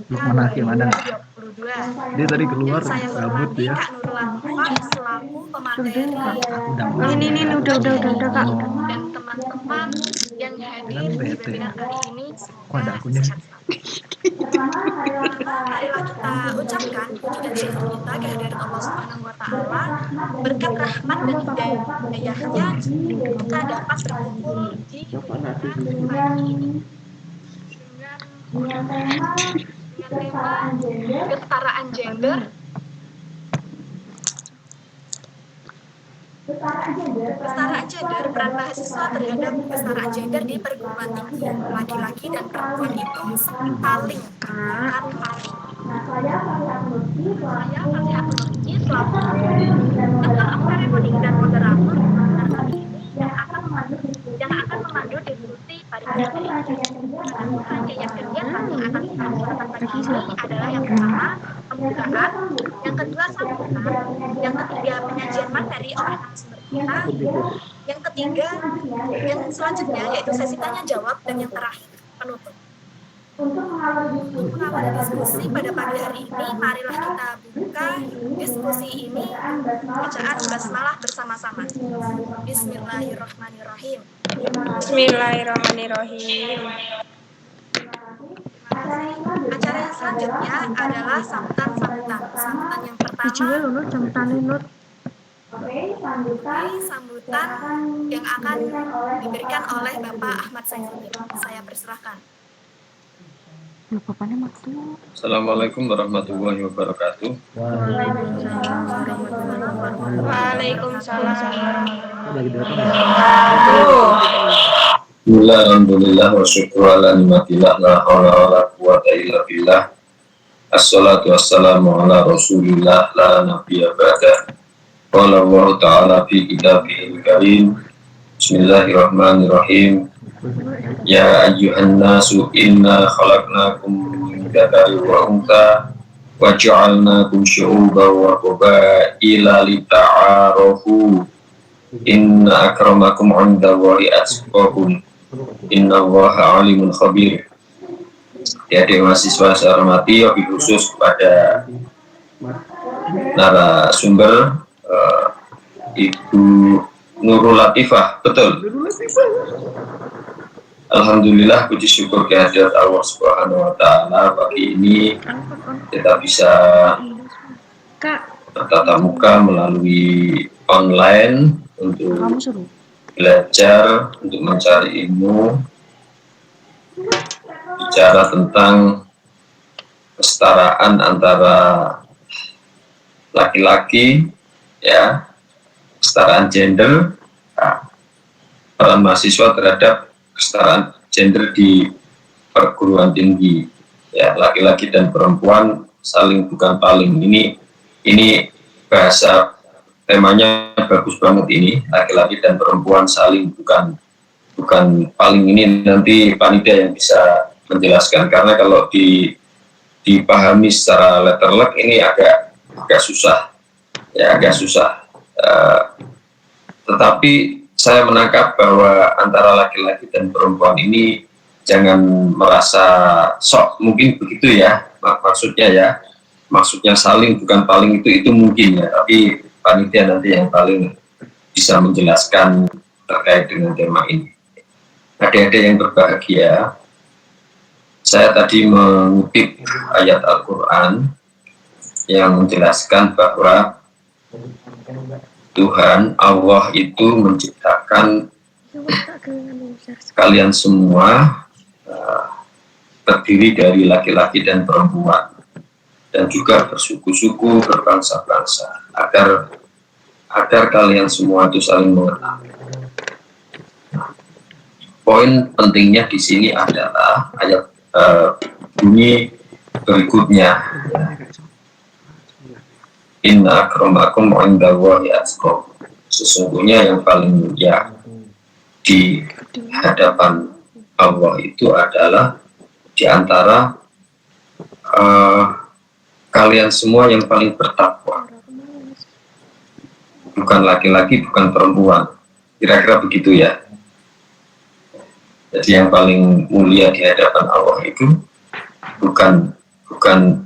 Lukman Hakim ada nggak? 2022. Dia tadi keluar Yang saya rambut hormati ya. Kak Nurul Latifah selaku pemateri Aku udah Ini udah Kak. dan teman-teman yang hadir di webinar kali ini Kok ada semoga akunnya sih? sehat selalu. Marilah kita ucapkan puji dan syukur kita kehadirat Allah Subhanahu wa taala. Berkat rahmat dan hidayahnya kita dapat berkumpul di webinar pagi ini dengan tema kesetaraan gender. Kesetaraan gender, peran mahasiswa terhadap kesetaraan gender di perguruan tinggi. Laki-laki dan perempuan itu saling melengkapi. Saya Fatihah Nurti selaku ketua akademik dan moderator webinar kali ini yang akan memandu diskusi pada hari ini. Rangkaian kegiatan yang akan kita laksanakan pagi ini adalah yang pertama pembukaan, yang kedua sambutan, yang ketiga penyajian materi oleh narasumber kita, yang ketiga yang selanjutnya yaitu sesi tanya jawab, dan yang terakhir penutup. Untuk mengawali diskusi pada pagi hari ini, marilah kita buka diskusi ini bacaan basmalah bersama-sama. Bismillahirrahmanirrahim. Bismillahirrahmanirrahim. Acara yang selanjutnya adalah sambutan. Sambutan yang pertama sambutan yang akan diberikan oleh Bapak Ahmad Saifuddin. Saya persilahkan. Assalamualaikum warahmatullahi wabarakatuh. Waalaikumsalam. Alhamdulillah wa syukru ala nimatillah la hawla wa la quwata illa billah. Assalatu wassalamu ala rasulillah la nabiyya ba'da. Qala Allah ta'ala fi kitabihil karim. Bismillahirrahmanirrahim. Ya ayyuhan nasu inna khalaqnakum min dzakarin wa untha wa ja'alnakum syu'uban wa qabaila lita'arafu. Inna akramakum 'indallahi atqakum. Innallaha 'alimun khabir. Adik mahasiswa saya hormati, wabil khusus kepada narasumber Ibu Nurul Latifah, betul. Alhamdulillah, puji syukur kehadirat Allah Subhanahu wa taala, pagi ini kita bisa bertatap muka melalui online untuk belajar, untuk mencari ilmu, bicara tentang kesetaraan antara laki-laki, ya, kesetaraan gender, peran mahasiswa terhadap kesetaraan gender di perguruan tinggi, ya, laki-laki dan perempuan saling bukan paling. Ini bahasa temanya bagus banget ini, laki-laki dan perempuan saling bukan paling. Ini nanti panitia yang bisa menjelaskan, karena kalau dipahami secara letterlek ini agak susah, ya, agak susah. Tetapi saya menangkap bahwa antara laki-laki dan perempuan ini jangan merasa sok, mungkin begitu ya maksudnya saling bukan paling itu mungkin ya, tapi panitia nanti yang paling bisa menjelaskan terkait dengan tema ini. Adik-adik yang berbahagia, saya tadi mengutip ayat Al-Quran yang menjelaskan bahwa Tuhan Allah itu menciptakan kalian semua terdiri dari laki-laki dan perempuan, dan juga bersuku-suku, berbangsa-bangsa, agar kalian semua itu saling mengenal. Poin pentingnya di sini adalah ayat bunyi berikutnya. Inna akramakum 'indallahi atqakum. Sesungguhnya yang paling mulia di hadapan Allah itu adalah di antara kalian semua yang paling bertakwa. Bukan laki-laki, bukan perempuan. Kira-kira begitu ya. Jadi yang paling mulia di hadapan Allah itu bukan bukan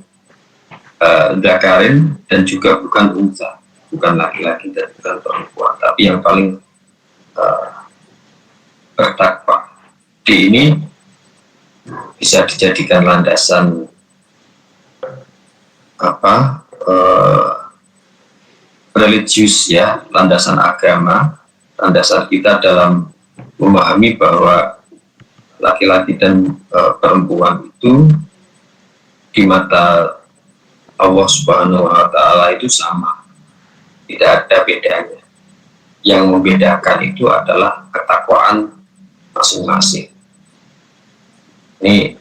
dzakarin dan juga bukan unsa, bukan laki-laki dan bukan perempuan, tapi yang paling bertakwa. D ini bisa dijadikan landasan religius ya, landasan agama, landasan kita dalam memahami bahwa laki-laki dan perempuan itu di mata Allah Subhanahu wa Ta'ala itu sama, tidak ada bedanya. Yang membedakan itu adalah ketakwaan masing-masing. Ini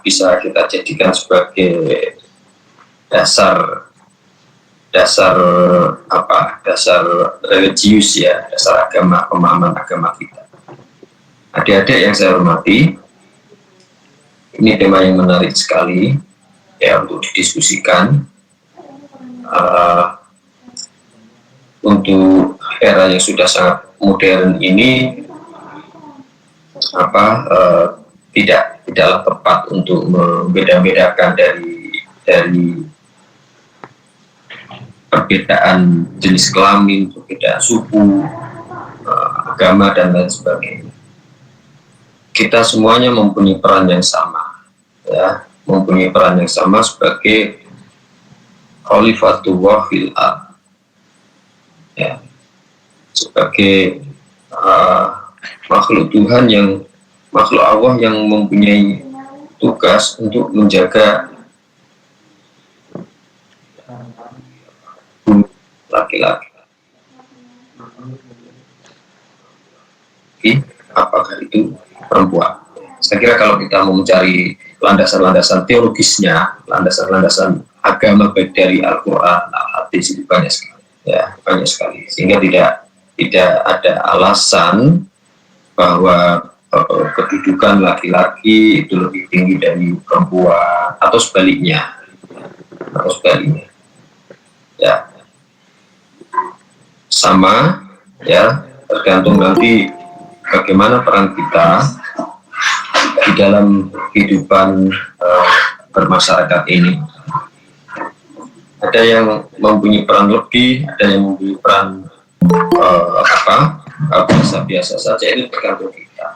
bisa kita jadikan sebagai dasar religius ya, dasar agama, pemahaman agama kita. Adik-adik yang saya hormati, ini tema yang menarik sekali ya untuk didiskusikan. Untuk era yang sudah sangat modern ini tidaklah tepat untuk membeda-bedakan dari perbedaan jenis kelamin, perbedaan suku, agama dan lain sebagainya. Kita semuanya mempunyai peran yang sama, ya, mempunyai peran yang sama sebagai khalifatullah fil ardh, ya, sebagai makhluk Tuhan makhluk Allah yang mempunyai tugas untuk menjaga laki-laki. Apakah itu perempuan? Saya kira kalau kita mau mencari landasan-landasan teologisnya, landasan-landasan agama baik dari Al-Quran, Al-Hadis itu banyak sekali, ya, banyak sekali. Sehingga tidak ada alasan bahwa kedudukan laki-laki itu lebih tinggi dari perempuan atau sebaliknya, ya, sama, ya, tergantung nanti bagaimana peran kita di dalam kehidupan bermasyarakat ini. Ada yang mempunyai peran lebih, ada yang mempunyai peran biasa-biasa saja, itu tergantung kita.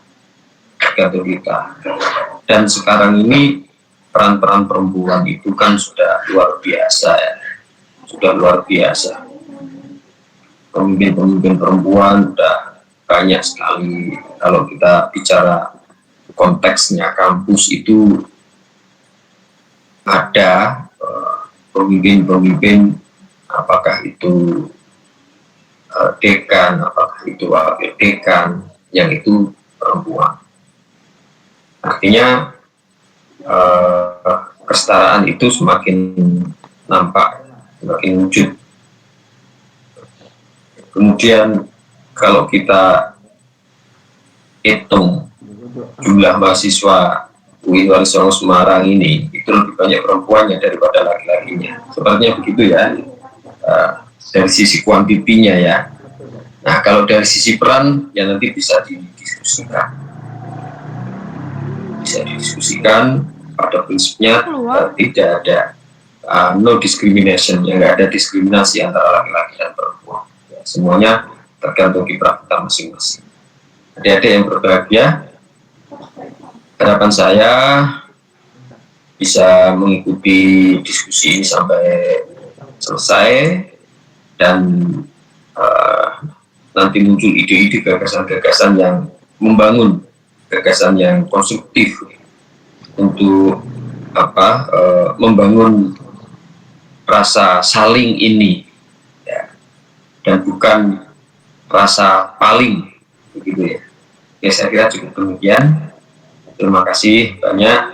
Dan sekarang ini peran-peran perempuan itu kan sudah luar biasa, ya. Sudah luar biasa. Pemimpin-pemimpin perempuan sudah banyak sekali. Kalau kita bicara konteksnya kampus itu ada pemimpin-pemimpin, apakah itu dekan, apakah itu wakil dekan, yang itu perempuan. Artinya kesetaraan itu semakin nampak, semakin wujud. Kemudian kalau kita hitung jumlah mahasiswa UI Wali Songo Semarang ini, itu lebih banyak perempuannya daripada laki-lakinya. Sepertinya begitu ya, dari sisi kuantitinya ya. Nah, kalau dari sisi peran, ya nanti bisa didiskusikan. Pada prinsipnya tidak ada no discrimination, ya, nggak ada diskriminasi antara laki-laki dan perempuan. Ya, semuanya tergantung kiprah kita masing-masing. Adik-adik yang berbahagia, harapan saya bisa mengikuti diskusi ini sampai selesai dan nanti muncul ide-ide, gagasan-gagasan yang membangun, gagasan yang konstruktif untuk membangun rasa saling ini, ya, dan bukan rasa paling, begitu ya. Ya, saya kira cukup demikian. Terima kasih banyak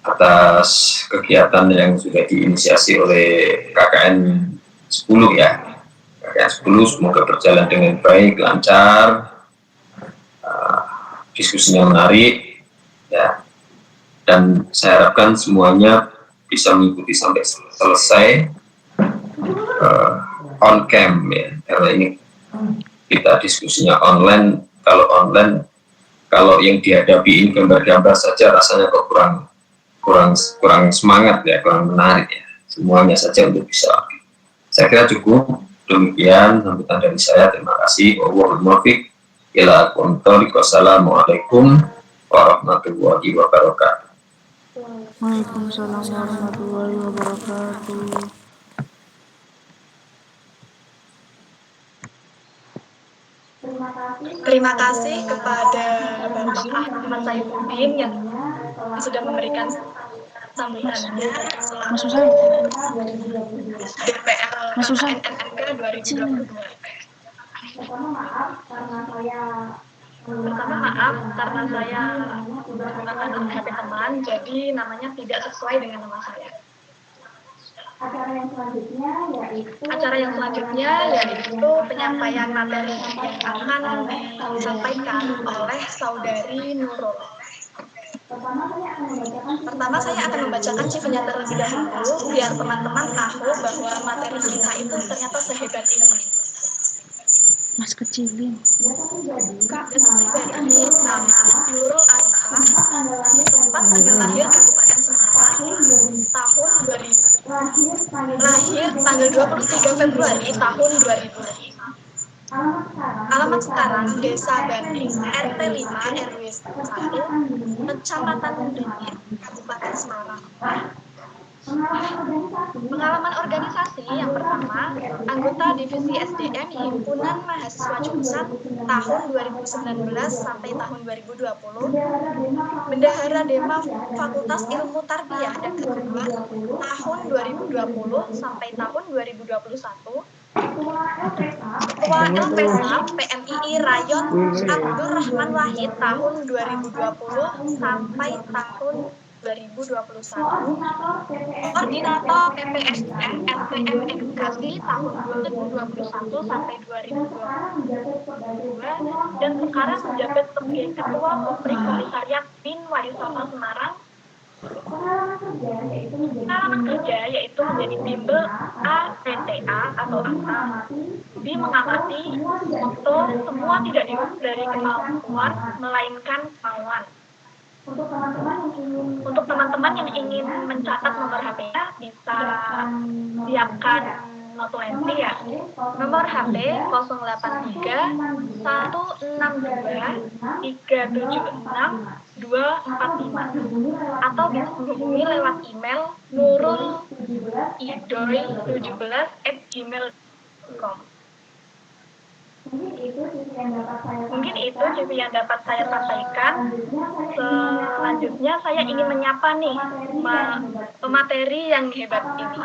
atas kegiatan yang sudah diinisiasi oleh KKN 10 ya. KKN 10 semoga berjalan dengan baik, lancar, diskusinya menarik, ya. Dan saya harapkan semuanya bisa mengikuti sampai selesai on cam ya. Karena ini kita diskusinya online. Kalau online, kalau yang dihadapi ini gambar-gambar saja rasanya kok kurang semangat ya, kurang menarik ya. Semuanya saja untuk bisa. Saya kira cukup. Demikian sambutan dari saya. Terima kasih. Wassalamualaikum warahmatullahi wabarakatuh. Waalaikumsalam warahmatullahi wabarakatuh. Terima kasih kepada Bapak Ahmad Saifuddin yang sudah memberikan sambutannya Mas Susan, DPR Mas Susan. KNNMK 2022. Pertama maaf karena saya menggunakan HP teman, jadi namanya tidak sesuai dengan nama saya. Acara yang selanjutnya yaitu penyampaian materi yang akan disampaikan oleh Saudari Nurul. Pertama saya akan membacakan CV-nya terlebih dahulu biar teman-teman tahu bahwa materi kita itu ternyata sehebat ini. Mas kecilin. Data pribadi nama Nurul Arifah, tempat tanggal lahir Kabupaten Semarang, tahun 2000. Lahir tanggal 23 Februari tahun 2000. Alamat sekarang Desa Banding, RT 5 RW 1, Kecamatan Dengit, Kabupaten Semarang. Pengalaman organisasi yang pertama, anggota Divisi SDM Himpunan Mahasiswa Jurusan tahun 2019 sampai tahun 2020, Bendahara Dema Fakultas Ilmu Tarbiyah dan Keguruan tahun 2020 sampai tahun 2021, Ketua LPSA PMII Rayon Abdurrahman Wahid tahun 2020 sampai tahun 2021, Koordinator PPSM LPM Edukasi tahun 2021 sampai 2022, dan sekarang menjabat sebagai Ketua Kopri Komisariat BIN Walisata Semarang. Pengalaman kerja yaitu menjadi bimbel ATTA atau ATA. B mengamati motto semua tidak diukur dari kemampuan melainkan kemauan. Untuk teman-teman yang ingin mencatat nomor HP-nya bisa siapkan notulensi ya. Nomor HP 083 162 376 245 atau bisa menghubungi lewat email nurulidoy17@gmail.com. Mungkin itu CV yang dapat saya sampaikan. Selanjutnya saya ingin menyapa nih pemateri yang hebat ini.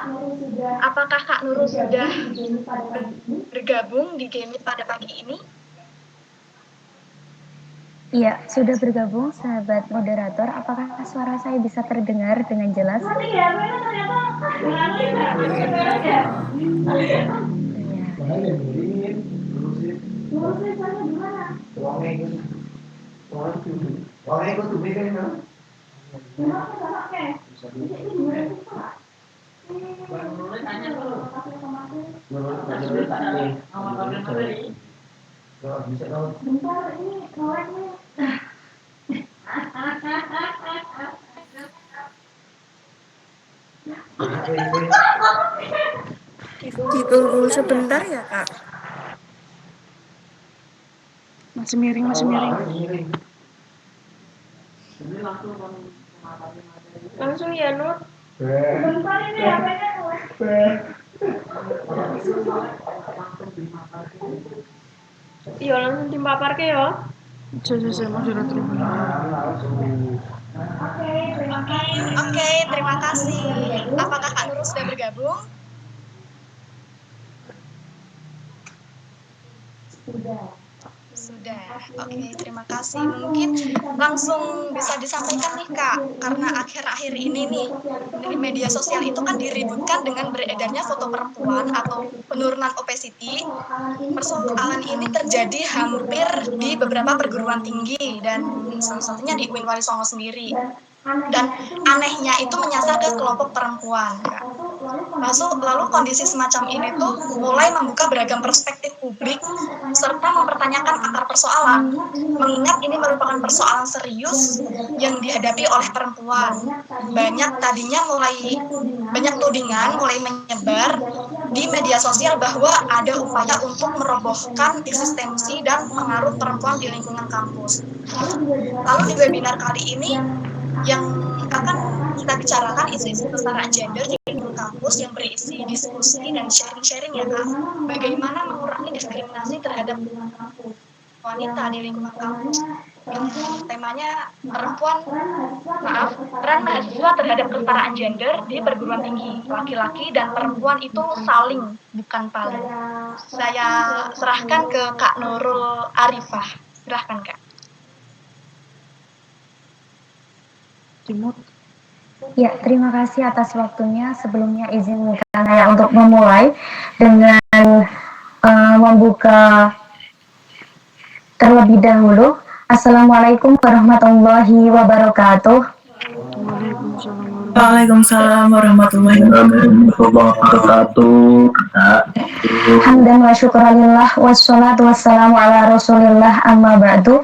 Apakah Kak Nurul sudah bergabung di Game Meet pada pagi ini? Iya, sudah bergabung sahabat moderator. Apakah suara saya bisa terdengar dengan jelas? Ditunggu sebentar ya Kak. Masih miring. Langsung ya Nur. Sebentar ini HP-nya iya langsung dipaparke ya. Saya sudah terima. Oke, terima kasih. Apakah Kak Nurul sudah bergabung? Sudah. Oke, terima kasih. Mungkin langsung bisa disampaikan nih Kak, karena akhir-akhir ini nih di media sosial itu kan diributkan dengan beredarnya foto perempuan atau penurunan obesity. Persoalan ini terjadi hampir di beberapa perguruan tinggi dan salah satunya di UIN Wali Songo sendiri. Dan anehnya itu menyasar ke kelompok perempuan Kak. Lalu kondisi semacam ini tuh mulai membuka beragam perspektif publik serta mempertanyakan akar persoalan. Mengingat ini merupakan persoalan serius yang dihadapi oleh perempuan. Banyak tudingan mulai menyebar di media sosial bahwa ada upaya untuk merobohkan eksistensi dan pengaruh perempuan di lingkungan kampus. Lalu di webinar kali ini yang akan kita bicarakan isu-isu kesetaraan gender di lingkungan kampus yang berisi diskusi dan sharing-sharing ya Kak, bagaimana mengurangi diskriminasi terhadap wanita di lingkungan kampus, yang temanya peran mahasiswa terhadap kesetaraan gender di perguruan tinggi. Laki-laki dan perempuan itu saling, bukan paling. Saya serahkan ke Kak Nurul Arifah. Serahkan Kak. Ya, terima kasih atas waktunya. Sebelumnya izinkan saya untuk memulai dengan membuka terlebih dahulu. Assalamualaikum warahmatullahi wabarakatuh. Waalaikumsalam warahmatullahi wabarakatuh. Hamdan wa syukurillah wassalatu wassalamu ala rasulillah amma ba'du.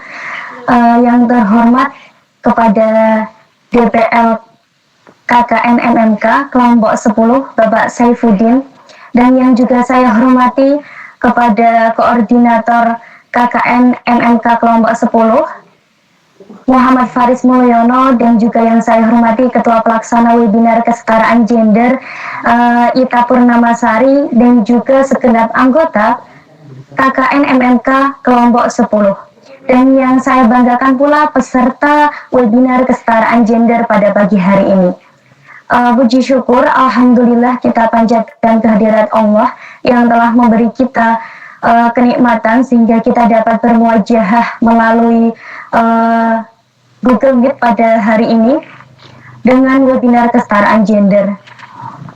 Yang terhormat kepada DPL KKN MMK kelompok 10 Bapak Saifuddin, dan yang juga saya hormati kepada koordinator KKN MMK kelompok 10 Muhammad Faris Mulyono, dan juga yang saya hormati Ketua Pelaksana Webinar Kesetaraan Gender Ita Purnamasari, dan juga segenap anggota KKN MMK kelompok 10. Dan yang saya banggakan pula peserta webinar kesetaraan gender pada pagi hari ini. Puji syukur, alhamdulillah kita panjatkan kehadirat Allah yang telah memberi kita kenikmatan sehingga kita dapat bermuajahah melalui Google Meet pada hari ini dengan webinar kesetaraan gender.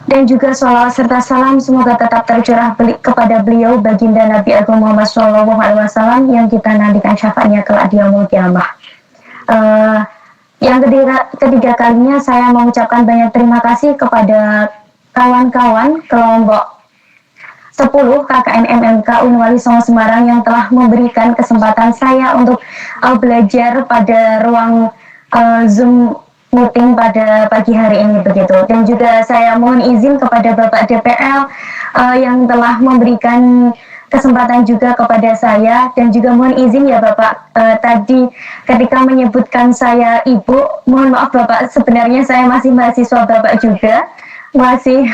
Dan juga sholawat serta salam semoga tetap tercurah kepada beliau baginda Nabi Agung Muhammad SAW yang kita nantikan syafaatnya kelak di yaumul qiyamah. Yang ketiga kalinya saya mengucapkan banyak terima kasih kepada kawan-kawan kelompok 10 KKN MMK Unwali Songo Semarang yang telah memberikan kesempatan saya untuk belajar pada ruang Zoom meeting pada pagi hari ini begitu. Dan juga saya mohon izin kepada Bapak DPL yang telah memberikan kesempatan juga kepada saya, dan juga mohon izin ya Bapak, tadi ketika menyebutkan saya Ibu, mohon maaf Bapak, sebenarnya saya masih mahasiswa Bapak juga, masih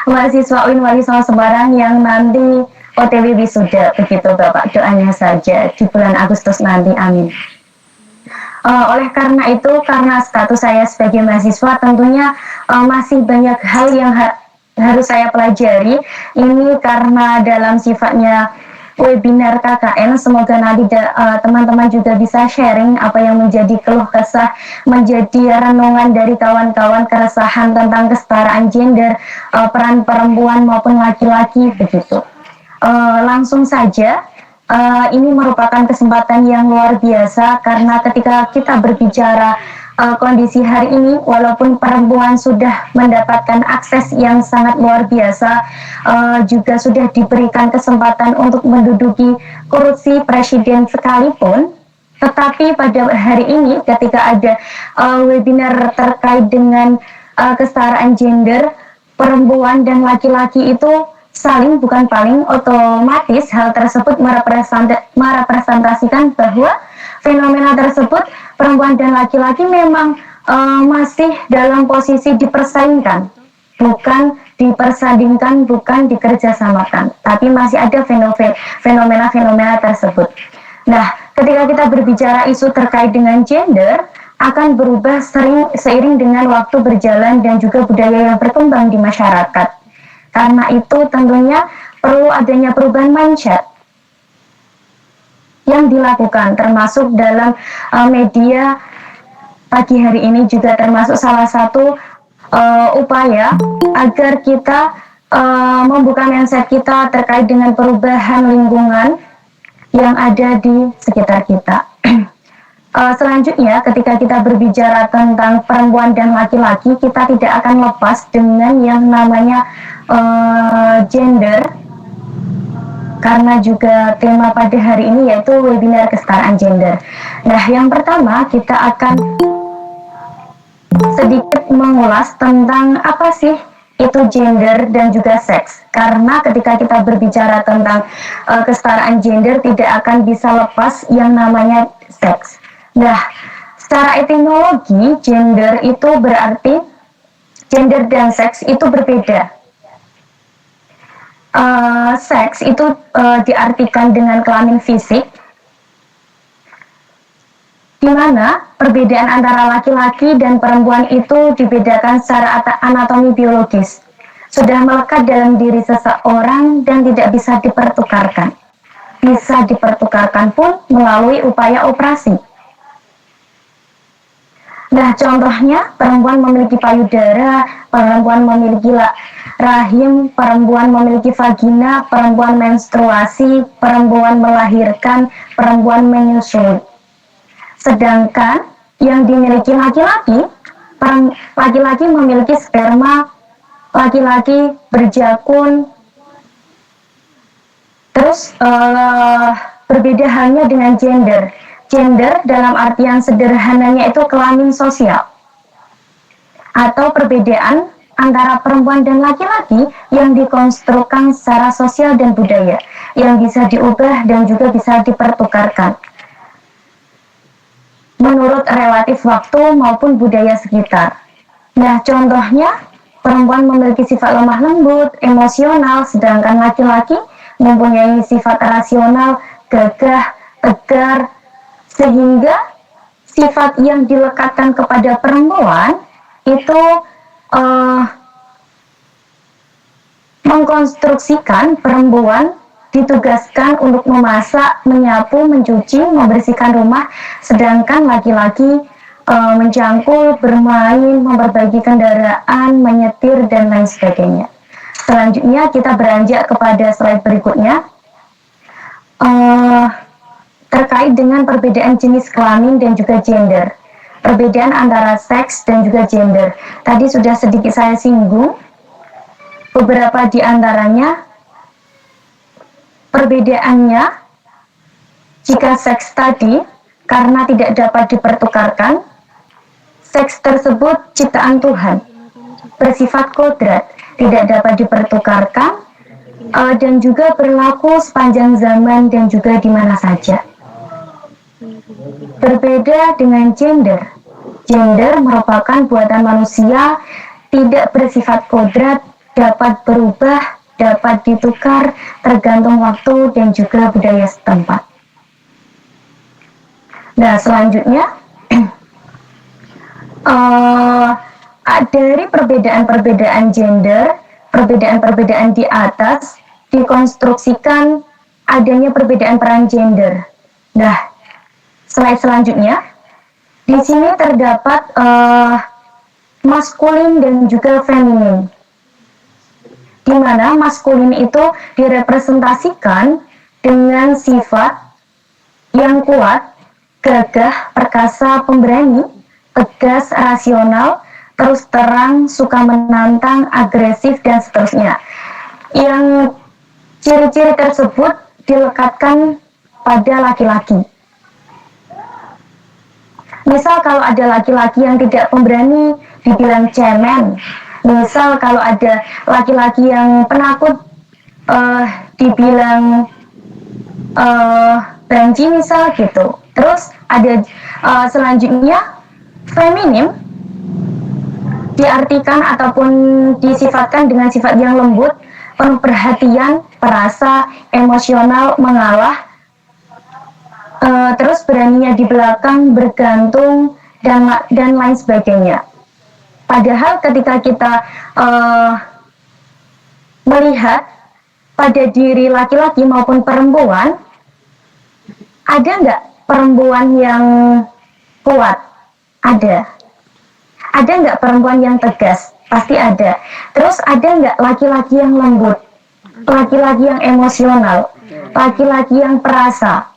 mahasiswa UIN Wali Songo Semarang yang nanti OTW wisuda begitu Bapak, doanya saja di bulan Agustus nanti, amin. Oleh karena itu, karena status saya sebagai mahasiswa, tentunya masih banyak hal yang harus saya pelajari. Ini karena dalam sifatnya webinar KKN, semoga nanti teman-teman juga bisa sharing apa yang menjadi keluh kesah, menjadi renungan dari kawan-kawan, keresahan tentang kesetaraan gender, peran perempuan maupun laki-laki begitu. Langsung saja. Ini merupakan kesempatan yang luar biasa karena ketika kita berbicara kondisi hari ini, walaupun perempuan sudah mendapatkan akses yang sangat luar biasa, juga sudah diberikan kesempatan untuk menduduki kursi presiden sekalipun, tetapi pada hari ini ketika ada webinar terkait dengan kesetaraan gender, perempuan dan laki-laki itu saling bukan paling, otomatis hal tersebut merepresentasikan bahwa fenomena tersebut perempuan dan laki-laki memang masih dalam posisi dipersaingkan, bukan dipersandingkan, bukan dikerjasamakan, tapi masih ada fenomena-fenomena tersebut. Nah, ketika kita berbicara isu terkait dengan gender akan berubah seiring dengan waktu berjalan dan juga budaya yang berkembang di masyarakat. Karena itu tentunya perlu adanya perubahan mindset yang dilakukan, termasuk dalam media pagi hari ini juga termasuk salah satu upaya agar kita membuka mindset kita terkait dengan perubahan lingkungan yang ada di sekitar kita. Selanjutnya, ketika kita berbicara tentang perempuan dan laki-laki, kita tidak akan lepas dengan yang namanya gender, karena juga tema pada hari ini yaitu webinar kesetaraan gender. Nah, yang pertama kita akan sedikit mengulas tentang apa sih itu gender dan juga seks. Karena ketika kita berbicara tentang kesetaraan gender, tidak akan bisa lepas yang namanya seks. Nah, secara etimologi, gender itu berarti, gender dan seks itu berbeda. Seks itu diartikan dengan kelamin fisik, di mana perbedaan antara laki-laki dan perempuan itu dibedakan secara anatomi biologis, sudah melekat dalam diri seseorang dan tidak bisa dipertukarkan. Bisa dipertukarkan pun melalui upaya operasi. Nah, contohnya perempuan memiliki payudara, perempuan memiliki rahim, perempuan memiliki vagina, perempuan menstruasi, perempuan melahirkan, perempuan menyusui. Sedangkan yang dimiliki laki-laki, laki-laki memiliki sperma, laki-laki berjakun. Terus berbeda halnya dengan gender. Gender dalam artian sederhananya itu kelamin sosial atau perbedaan antara perempuan dan laki-laki yang dikonstruksikan secara sosial dan budaya, yang bisa diubah dan juga bisa dipertukarkan menurut relatif waktu maupun budaya sekitar. Nah, contohnya perempuan memiliki sifat lemah lembut, emosional, sedangkan laki-laki mempunyai sifat rasional, gagah, tegar, sehingga sifat yang dilekatkan kepada perempuan itu mengkonstruksikan perempuan ditugaskan untuk memasak, menyapu, mencuci, membersihkan rumah, sedangkan laki-laki mencangkul, bermain, memperbaiki kendaraan, menyetir, dan lain sebagainya. Selanjutnya kita beranjak kepada slide berikutnya. Terkait dengan perbedaan jenis kelamin dan juga gender, perbedaan antara seks dan juga gender. Tadi sudah sedikit saya singgung beberapa di antaranya. Perbedaannya, jika seks tadi karena tidak dapat dipertukarkan, seks tersebut ciptaan Tuhan, bersifat kodrat, tidak dapat dipertukarkan, dan juga berlaku sepanjang zaman dan juga di mana saja. Berbeda dengan gender. Gender merupakan buatan manusia, tidak bersifat kodrat, dapat berubah, dapat ditukar, tergantung waktu dan juga budaya setempat. Nah, selanjutnya dari perbedaan-perbedaan gender, perbedaan-perbedaan di atas dikonstruksikan adanya perbedaan peran gender. Nah, slide selanjutnya, di sini terdapat maskulin dan juga feminin, di mana maskulin itu direpresentasikan dengan sifat yang kuat, gagah, perkasa, pemberani, tegas, rasional, terus terang, suka menantang, agresif, dan seterusnya. Yang ciri-ciri tersebut dilekatkan pada laki-laki. Misal kalau ada laki-laki yang tidak pemberani, dibilang cemen. Misal kalau ada laki-laki yang penakut, dibilang banci misal gitu. Terus ada selanjutnya feminim, diartikan ataupun disifatkan dengan sifat yang lembut, penuh perhatian, perasa, emosional, mengalah, terus beraninya di belakang, bergantung, dan lain sebagainya. Padahal ketika kita melihat pada diri laki-laki maupun perempuan, ada nggak perempuan yang kuat? Ada. Ada nggak perempuan yang tegas? Pasti ada. Terus ada nggak laki-laki yang lembut? Laki-laki yang emosional? Laki-laki yang perasa?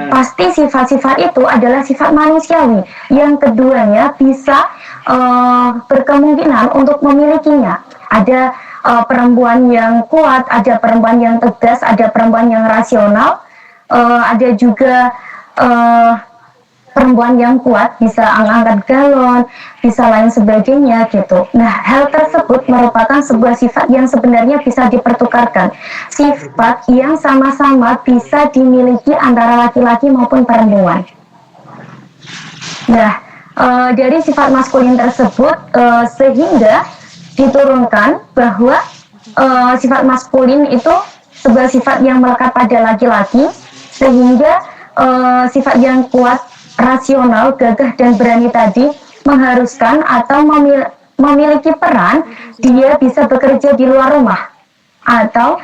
Pasti sifat-sifat itu adalah sifat manusiawi. Yang keduanya bisa berkemungkinan untuk memilikinya. Ada perempuan yang kuat, ada perempuan yang tegas, ada perempuan yang rasional, ada juga perempuan yang kuat, bisa angkat galon, bisa lain sebagainya gitu. Nah, hal tersebut merupakan sebuah sifat yang sebenarnya bisa dipertukarkan. Sifat yang sama-sama bisa dimiliki antara laki-laki maupun perempuan. Nah, dari sifat maskulin tersebut sehingga diturunkan bahwa sifat maskulin itu sebuah sifat yang melekat pada laki-laki, sehingga sifat yang kuat, rasional, gagah, dan berani tadi mengharuskan atau memiliki peran dia bisa bekerja di luar rumah atau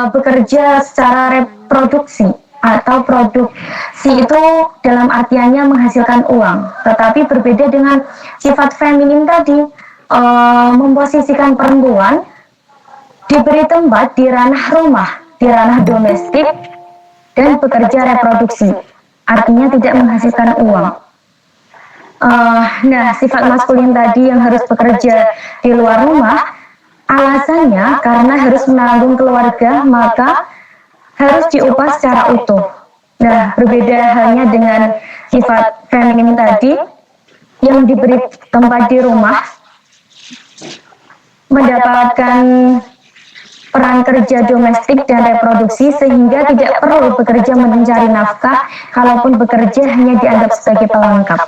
bekerja secara reproduksi atau produksi itu dalam artiannya menghasilkan uang. Tetapi berbeda dengan sifat feminin tadi, memposisikan perempuan diberi tempat di ranah rumah, di ranah domestik, dan bekerja reproduksi, artinya tidak menghasilkan uang. Nah, sifat maskulin tadi yang harus bekerja di luar rumah, alasannya karena harus menanggung keluarga, maka harus diupah secara utuh. Nah, berbeda halnya dengan sifat feminin tadi yang diberi tempat di rumah, mendapatkan peran kerja domestik dan reproduksi sehingga tidak perlu bekerja mencari nafkah, kalaupun bekerja hanya dianggap sebagai pelengkap.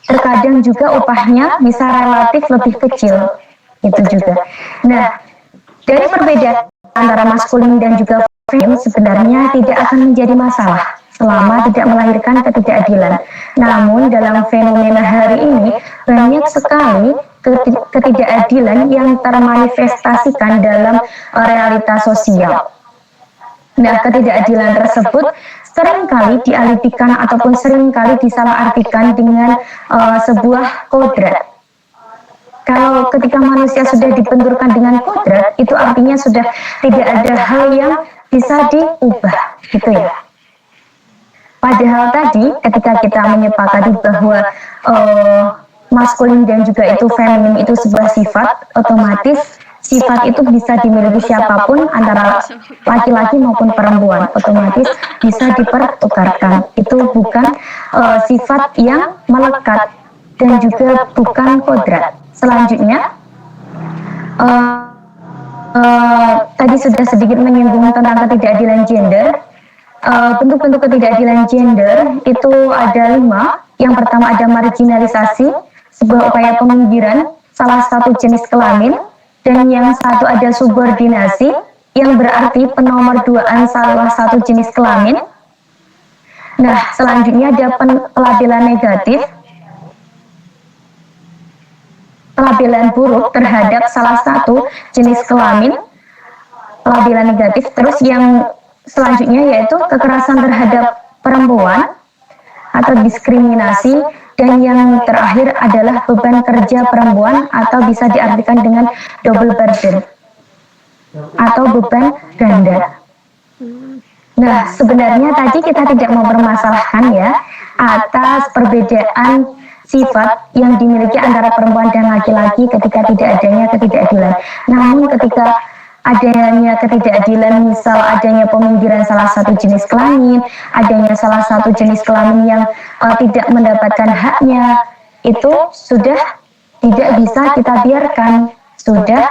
Terkadang juga upahnya bisa relatif lebih kecil, itu juga. Nah, dari perbedaan antara maskulin dan juga feminin sebenarnya tidak akan menjadi masalah selama tidak melahirkan ketidakadilan. Namun dalam fenomena hari ini banyak sekali ketidakadilan yang termanifestasikan dalam realitas sosial. Nah, ketidakadilan tersebut seringkali dialihkan ataupun seringkali disalahartikan dengan sebuah kodrat. Kalau ketika manusia sudah dibenturkan dengan kodrat, itu artinya sudah tidak ada hal yang bisa diubah, gitu ya. Padahal tadi ketika kita menyepakati bahwa maskulin dan juga itu feminin itu sebuah sifat, otomatis sifat itu bisa dimiliki siapapun antara laki-laki maupun perempuan, otomatis bisa dipertukarkan. Itu bukan sifat yang melekat dan juga bukan kodrat. Selanjutnya tadi sudah sedikit menyinggung tentang ketidakadilan gender. Bentuk-bentuk ketidakadilan gender itu ada 5. Yang pertama ada marginalisasi, sebuah upaya peminggiran salah satu jenis kelamin, dan yang satu ada subordinasi, yang berarti penomorduaan salah satu jenis kelamin. Nah, selanjutnya ada pelabelan negatif, pelabelan buruk terhadap salah satu jenis kelamin, pelabelan negatif. Terus yang selanjutnya yaitu kekerasan terhadap perempuan atau diskriminasi, dan yang terakhir adalah beban kerja perempuan atau bisa diartikan dengan double burden atau beban ganda. Nah, sebenarnya tadi kita tidak mempermasalahkan ya atas perbedaan sifat yang dimiliki antara perempuan dan laki-laki ketika tidak adanya ketidakadilan. Namun ketika adanya ketidakadilan, misal adanya peminggiran salah satu jenis kelamin, adanya salah satu jenis kelamin yang tidak mendapatkan haknya, itu sudah tidak bisa kita biarkan. Sudah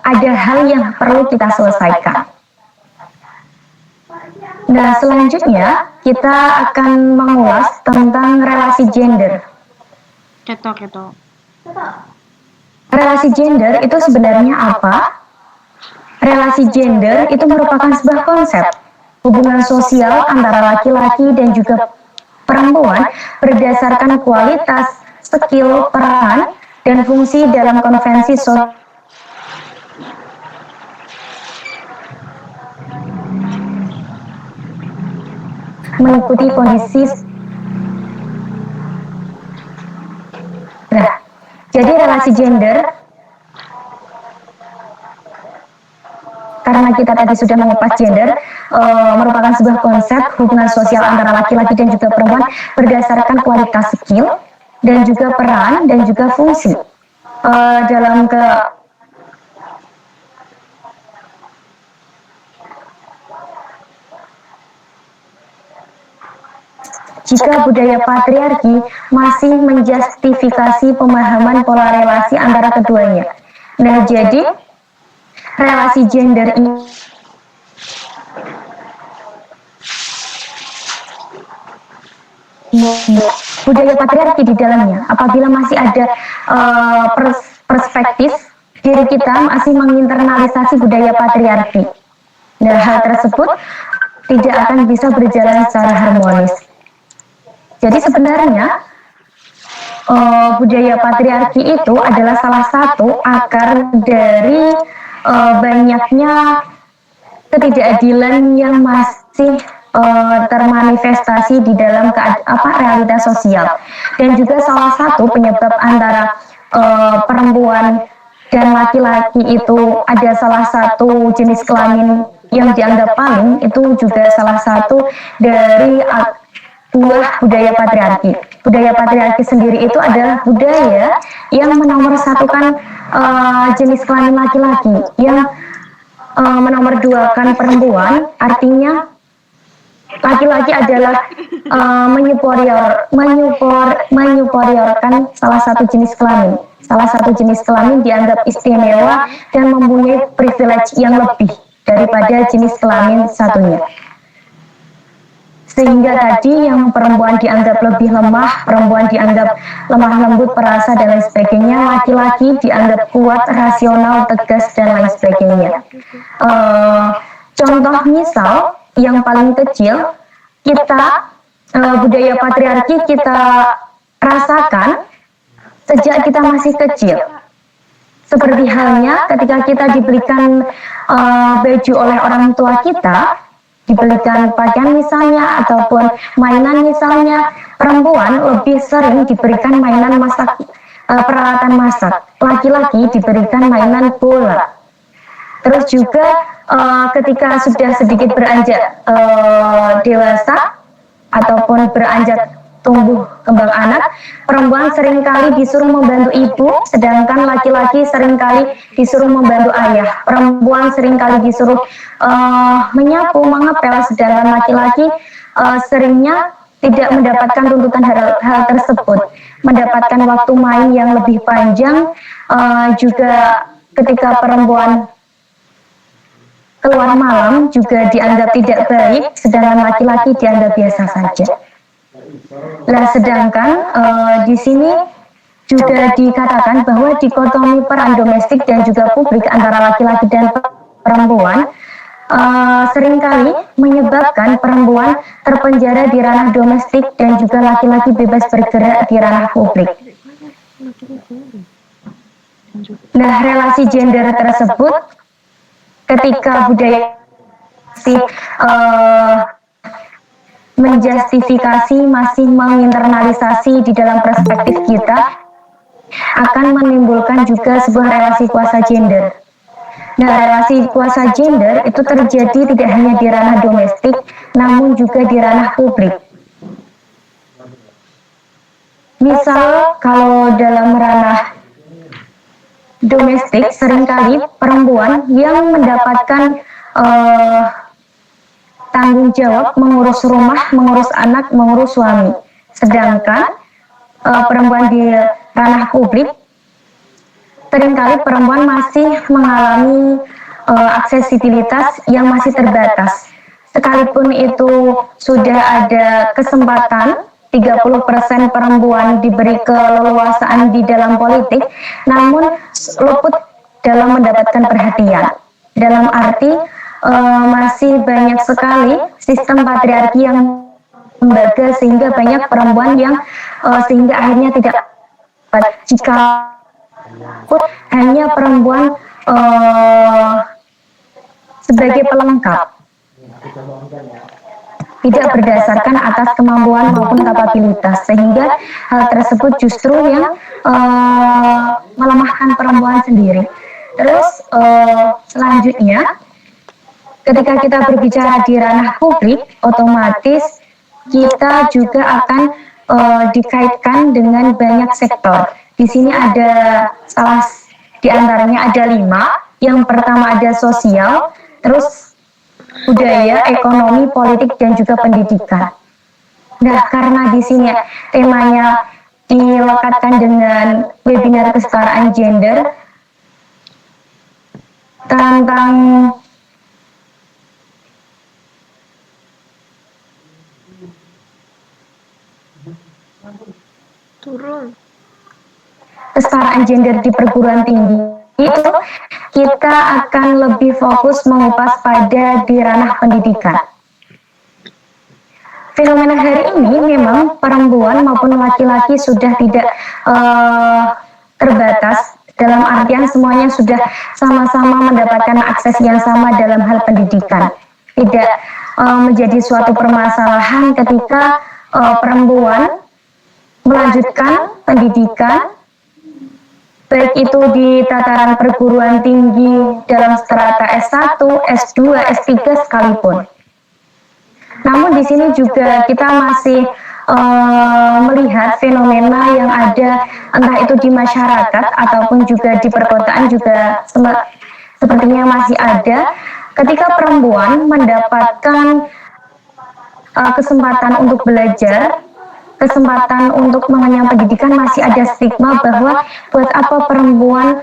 ada hal yang perlu kita selesaikan. Nah, selanjutnya kita akan mengulas tentang relasi gender. Relasi gender itu sebenarnya apa? Relasi gender itu merupakan sebuah konsep hubungan sosial antara laki-laki dan juga perempuan berdasarkan kualitas, skill, peran, dan fungsi dalam konvensi sosial. Mengikuti kondisi. Nah, jadi relasi gender karena karena kita tadi sudah mengupas gender merupakan sebuah konsep hubungan sosial antara laki-laki dan juga perempuan berdasarkan kualitas skill dan juga peran dan juga fungsi dalam jika budaya patriarki masih menjustifikasi pemahaman pola relasi antara keduanya. Nah, jadi relasi gender ini budaya patriarki di dalamnya. Apabila masih ada perspektif diri kita masih menginternalisasi budaya patriarki. Nah, hal tersebut tidak akan bisa berjalan secara harmonis. Jadi sebenarnya budaya patriarki itu adalah salah satu akar dari banyaknya ketidakadilan yang masih termanifestasi di dalam realitas sosial, dan juga salah satu penyebab antara perempuan dan laki-laki itu ada salah satu jenis kelamin yang dianggap paling, itu juga salah satu dari buah budaya patriarki. Budaya patriarki sendiri itu adalah budaya yang menomorsatukan jenis kelamin laki-laki, yang menomorduakan perempuan, artinya laki-laki adalah menyuperiorkan salah satu jenis kelamin. Salah satu jenis kelamin dianggap istimewa dan mempunyai privilege yang lebih daripada jenis kelamin satunya. Sehingga tadi yang perempuan dianggap lebih lemah, perempuan dianggap lemah lembut, perasa, dan lain sebagainya, laki-laki dianggap kuat, rasional, tegas, dan lain sebagainya. Contoh misal yang paling kecil, kita budaya patriarki kita rasakan sejak kita masih kecil. Seperti halnya ketika kita dibelikan baju oleh orang tua kita, dibelikan pakaian misalnya, ataupun mainan misalnya, perempuan lebih sering diberikan mainan masak, peralatan masak. Laki-laki diberikan mainan bola. Terus juga ketika sudah sedikit beranjak dewasa ataupun beranjak tumbuh kembang anak, perempuan seringkali disuruh membantu ibu, sedangkan laki-laki seringkali disuruh membantu ayah. Perempuan seringkali disuruh menyapu, mengepel, sedangkan laki-laki seringnya tidak mendapatkan tuntutan hal tersebut, mendapatkan waktu main yang lebih panjang. Juga ketika perempuan keluar malam juga dianggap tidak baik, sedangkan laki-laki dianggap biasa saja. Nah, sedangkan di sini juga dikatakan bahwa dikotomi peran domestik dan juga publik antara laki-laki dan perempuan seringkali menyebabkan perempuan terpenjara di ranah domestik dan juga laki-laki bebas bergerak di ranah publik. Nah, relasi gender tersebut ketika budaya menjustifikasi, masih menginternalisasi di dalam perspektif kita, akan menimbulkan juga sebuah relasi kuasa gender. Nah, relasi kuasa gender itu terjadi tidak hanya di ranah domestik, namun juga di ranah publik. Misal, kalau dalam ranah domestik, seringkali perempuan yang mendapatkan tanggung jawab mengurus rumah, mengurus anak, mengurus suami. Sedangkan perempuan di ranah publik, seringkali perempuan masih mengalami aksesibilitas yang masih terbatas. Sekalipun itu sudah ada kesempatan 30% perempuan diberi keleluasaan di dalam politik, namun luput dalam mendapatkan perhatian. Dalam arti masih banyak sekali sistem patriarki yang lembaga, sehingga banyak perempuan yang sehingga akhirnya tidak dapat. Jika hanya perempuan sebagai pelengkap, tidak berdasarkan atas kemampuan maupun kapabilitas, sehingga hal tersebut justru yang melemahkan perempuan sendiri. Terus selanjutnya ketika kita berbicara di ranah publik, otomatis kita juga akan dikaitkan dengan banyak sektor. Di sini ada salah di antaranya ada 5. Yang pertama ada sosial, terus budaya, ekonomi, politik, dan juga pendidikan. Nah, karena di sini temanya dilekatkan dengan webinar kesetaraan gender tentang kesetaraan gender di perguruan tinggi, itu kita akan lebih fokus mengupas pada di ranah pendidikan. Fenomena hari ini memang perempuan maupun laki-laki sudah tidak terbatas, dalam artian semuanya sudah sama-sama mendapatkan akses yang sama dalam hal pendidikan. Tidak menjadi suatu permasalahan ketika perempuan melanjutkan pendidikan, baik itu di tataran perguruan tinggi dalam strata S1, S2, S3 sekalipun. Namun di sini juga kita masih melihat fenomena yang ada, entah itu di masyarakat ataupun juga di perkotaan juga sepertinya masih ada, ketika perempuan mendapatkan kesempatan untuk belajar, kesempatan untuk mengenyam pendidikan, masih ada stigma bahwa buat apa perempuan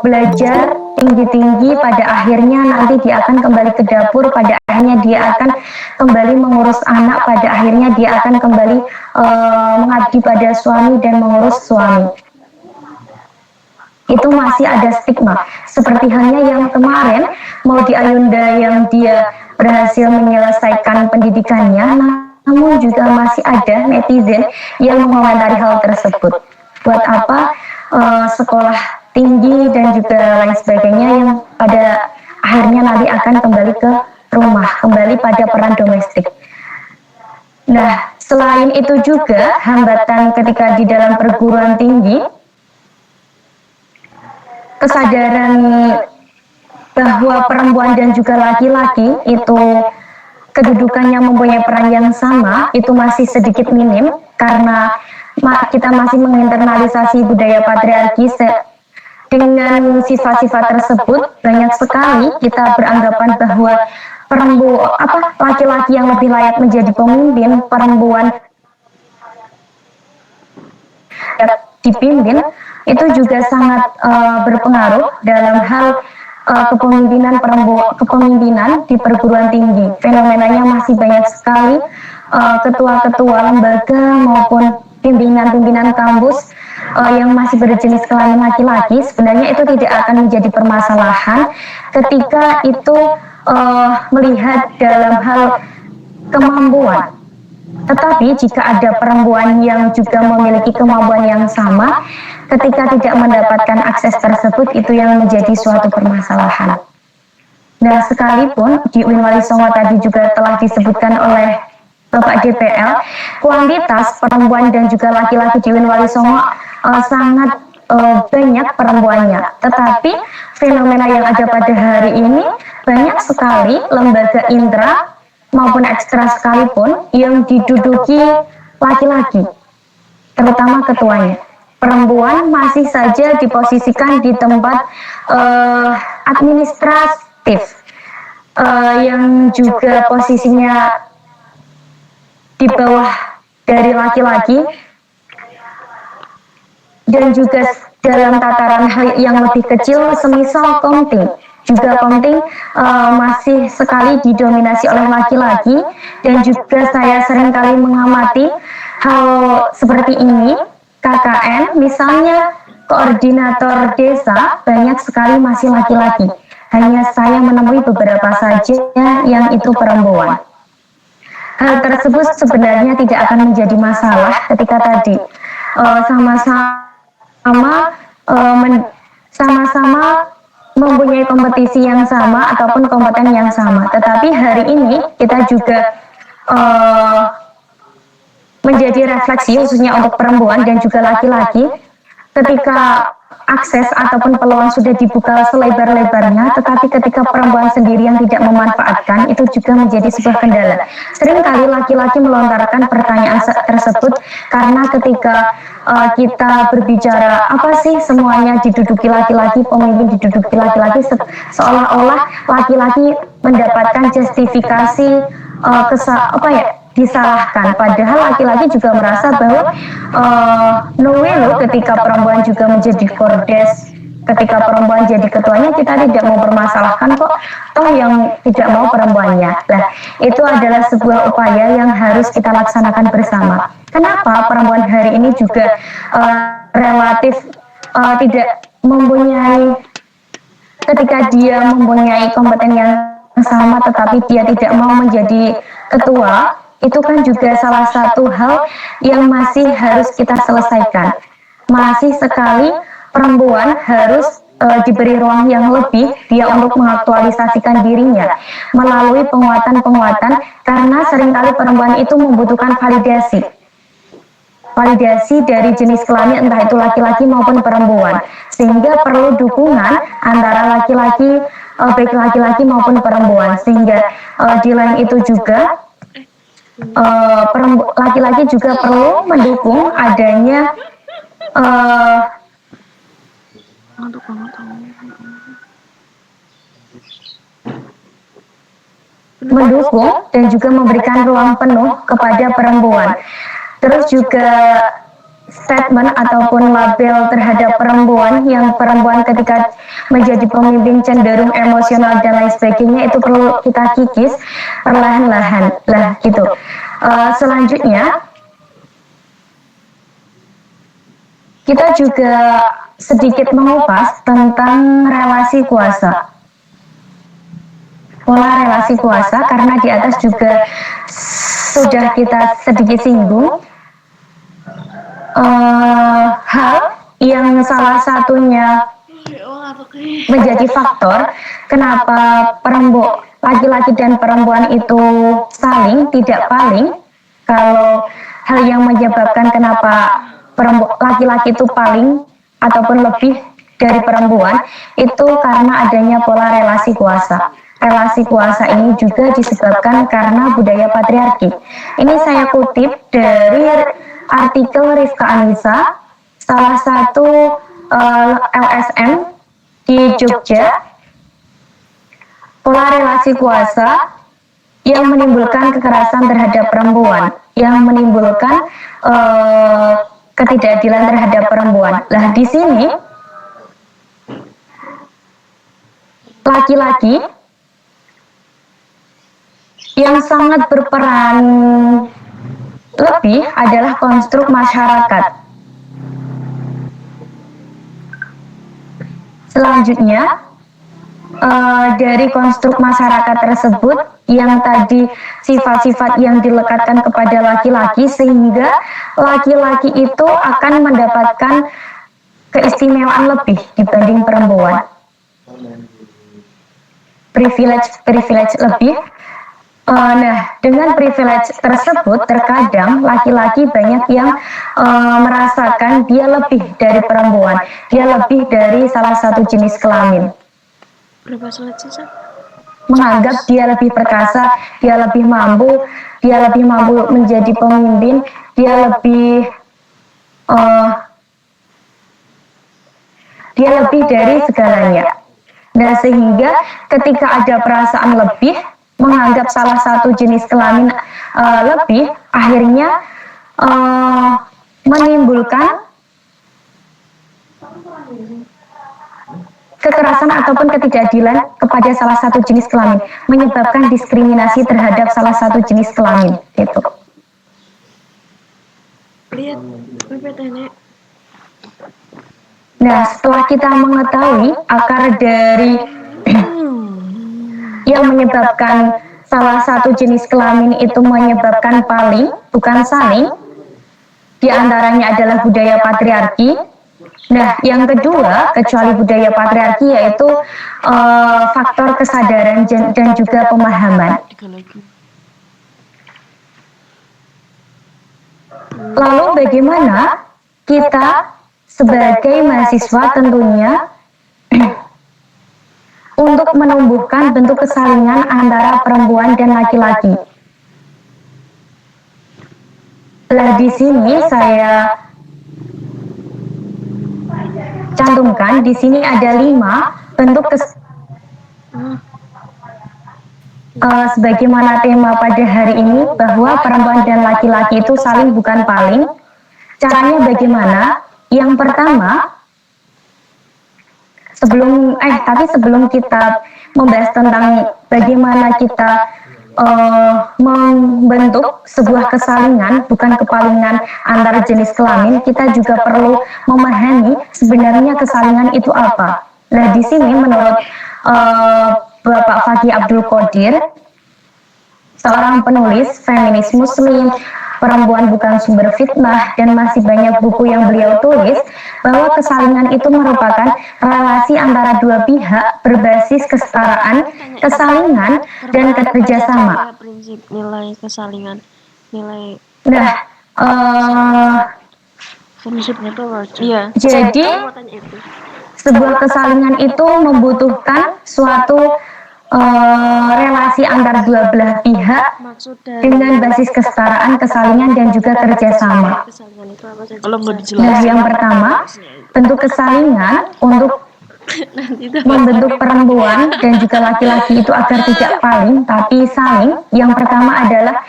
belajar tinggi-tinggi, pada akhirnya nanti dia akan kembali ke dapur, pada akhirnya dia akan kembali mengurus anak, pada akhirnya dia akan kembali mengabdi pada suami dan mengurus suami. Itu masih ada stigma, seperti halnya yang kemarin Maudy Ayunda yang dia berhasil menyelesaikan pendidikannya, namun juga masih ada netizen yang mengomentari hal tersebut. Buat apa sekolah tinggi dan juga lain sebagainya yang pada akhirnya nanti akan kembali ke rumah, kembali pada peran domestik. Nah, selain itu juga hambatan ketika di dalam perguruan tinggi, kesadaran bahwa perempuan dan juga laki-laki itu kedudukannya mempunyai peran yang sama, itu masih sedikit minim karena kita masih menginternalisasi budaya patriarki. Dengan sifat-sifat tersebut, banyak sekali kita beranggapan bahwa laki-laki yang lebih layak menjadi pemimpin, perempuan dipimpin, itu juga sangat berpengaruh dalam hal kepemimpinan di perguruan tinggi. Fenomenanya masih banyak sekali ketua-ketua lembaga maupun pimpinan-pimpinan kampus yang masih berjenis kelamin laki-laki. Sebenarnya itu tidak akan menjadi permasalahan ketika itu melihat dalam hal kemampuan. Tetapi jika ada perempuan yang juga memiliki kemampuan yang sama, ketika tidak mendapatkan akses tersebut, itu yang menjadi suatu permasalahan. Nah, sekalipun di UIN Wali Songo tadi juga telah disebutkan oleh Bapak DPL, kuantitas perempuan dan juga laki-laki di UIN Wali Songo sangat banyak perempuannya. Tetapi fenomena yang ada pada hari ini, banyak sekali lembaga intra maupun ekstra sekalipun yang diduduki laki-laki, terutama ketuanya. Perempuan masih saja diposisikan di tempat administratif yang juga posisinya di bawah dari laki-laki, dan juga dalam tataran yang lebih kecil, semisal komting. Juga komting masih sekali didominasi oleh laki-laki, dan juga saya seringkali mengamati hal seperti ini. KKN, misalnya koordinator desa, banyak sekali masih laki-laki. Hanya saya menemui beberapa saja yang itu perempuan. Hal tersebut sebenarnya tidak akan menjadi masalah ketika tadi sama-sama mempunyai kompetisi yang sama ataupun kompeten yang sama. Tetapi hari ini kita juga menjadi refleksi khususnya untuk perempuan dan juga laki-laki, ketika akses ataupun peluang sudah dibuka selebar-lebarnya, tetapi ketika perempuan sendiri yang tidak memanfaatkan, itu juga menjadi sebuah kendala. Seringkali laki-laki melontarkan pertanyaan tersebut karena ketika kita berbicara apa sih semuanya diduduki laki-laki, pemimpin diduduki laki-laki, seolah-olah laki-laki mendapatkan justifikasi disalahkan, padahal laki-laki juga merasa bahwa no way loh, ketika perempuan juga menjadi kordes, ketika perempuan jadi ketuanya, kita tidak mau permasalahkan kok, toh yang tidak mau perempuannya. Nah, itu adalah sebuah upaya yang harus kita laksanakan bersama. Kenapa perempuan hari ini juga relatif tidak mempunyai, ketika dia mempunyai kompeten yang sama tetapi dia tidak mau menjadi ketua, itu kan juga salah satu hal yang masih harus kita selesaikan. Masih sekali perempuan harus diberi ruang yang lebih dia untuk mengaktualisasikan dirinya melalui penguatan-penguatan, karena seringkali perempuan itu membutuhkan validasi dari jenis kelamin, entah itu laki-laki maupun perempuan, sehingga perlu dukungan antara laki-laki, baik laki-laki maupun perempuan, sehingga di lain itu juga laki-laki juga perlu mendukung adanya mendukung dan juga memberikan ruang penuh kepada perempuan. Terus juga statement ataupun label terhadap perempuan, yang perempuan ketika menjadi pemimpin cenderung emosional dan lain sebagainya, itu perlu kita kikis perlahan-lahan lah gitu. Selanjutnya kita juga sedikit mengupas tentang relasi kuasa, pola relasi kuasa, karena di atas juga sudah kita sedikit singgung hal yang salah satunya menjadi faktor kenapa laki-laki dan perempuan itu saling tidak paling. Kalau hal yang menyebabkan kenapa laki-laki itu paling ataupun lebih dari perempuan, itu karena adanya pola relasi kuasa. Relasi kuasa ini juga disebabkan karena budaya patriarki. Ini saya kutip dari artikel Rifka Anissa, salah satu LSM di Jogja. Pola relasi kuasa yang menimbulkan kekerasan terhadap perempuan, yang menimbulkan ketidakadilan terhadap perempuan. Nah, di sini laki-laki yang sangat berperan lebih adalah konstruk masyarakat. Selanjutnya, dari konstruk masyarakat tersebut yang tadi sifat-sifat yang dilekatkan kepada laki-laki, sehingga laki-laki itu akan mendapatkan keistimewaan lebih dibanding perempuan. Privilege lebih. Nah, dengan privilege tersebut terkadang laki-laki banyak yang merasakan dia lebih dari perempuan, dia lebih dari salah satu jenis kelamin. Berapa slide sih, Sab? Menganggap dia lebih perkasa, dia lebih mampu menjadi pemimpin, dia lebih dari segalanya. Nah, sehingga ketika ada perasaan lebih, menganggap salah satu jenis kelamin lebih, akhirnya menimbulkan kekerasan ataupun ketidakadilan kepada salah satu jenis kelamin, menyebabkan diskriminasi terhadap salah satu jenis kelamin. Gitu. Lihat, Nenek. Nah, setelah kita mengetahui akar dari yang menyebabkan salah satu jenis kelamin itu menyebabkan paling, bukan saling, di antaranya adalah budaya patriarki. Nah, yang kedua, kecuali budaya patriarki, yaitu faktor kesadaran dan juga pemahaman. Lalu bagaimana kita sebagai mahasiswa tentunya untuk menumbuhkan bentuk kesalingan antara perempuan dan laki-laki. Nah, di sini saya cantumkan, di sini ada 5 bentuk sebagaimana tema pada hari ini, bahwa perempuan dan laki-laki itu saling bukan paling. Caranya bagaimana? Yang pertama, sebelum kita membahas tentang bagaimana kita membentuk sebuah kesalingan, bukan kepalingan antar jenis kelamin, kita juga perlu memahami sebenarnya kesalingan itu apa. Nah, di sini menurut Bapak Fakih Abdul Qadir, seorang penulis feminis muslim, perempuan bukan sumber fitnah, dan masih banyak buku yang beliau tulis, bahwa kesalingan itu merupakan relasi antara dua pihak berbasis kesetaraan, kesalingan, dan kerjasama. Prinsip nilai kesalingan, nilai. Nah, prinsipnya itu iya. Jadi sebuah kesalingan itu membutuhkan suatu relasi antar dua belah pihak dengan basis kesetaraan, kesalingan, dan juga kerjasama. Nah, yang pertama, bentuk kesalingan untuk membentuk perempuan dan juga laki-laki itu agar tidak paling tapi saling. Yang pertama adalah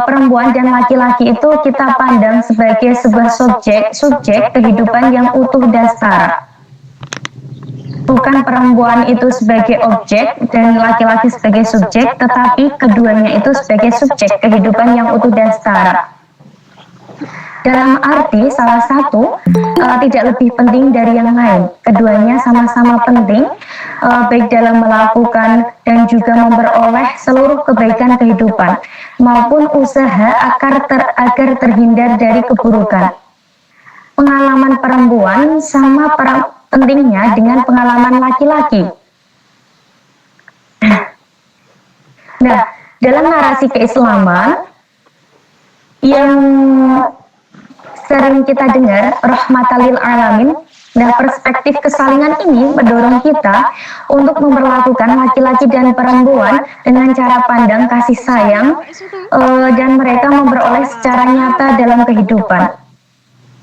perempuan dan laki-laki itu kita pandang sebagai sebuah subjek kehidupan yang utuh dan setara. Bukan perempuan itu sebagai objek dan laki-laki sebagai subjek, tetapi keduanya itu sebagai subjek kehidupan yang utuh dan setara. Dalam arti salah satu tidak lebih penting dari yang lain. Keduanya sama-sama penting, baik dalam melakukan dan juga memperoleh seluruh kebaikan kehidupan, maupun usaha agar terhindar dari keburukan. Pengalaman perempuan sama pentingnya dengan pengalaman laki-laki. Nah, dalam narasi keislaman yang sering kita dengar, rahmatalil alamin, nah perspektif kesalingan ini mendorong kita untuk memperlakukan laki-laki dan perempuan dengan cara pandang kasih sayang, dan mereka memperoleh secara nyata dalam kehidupan.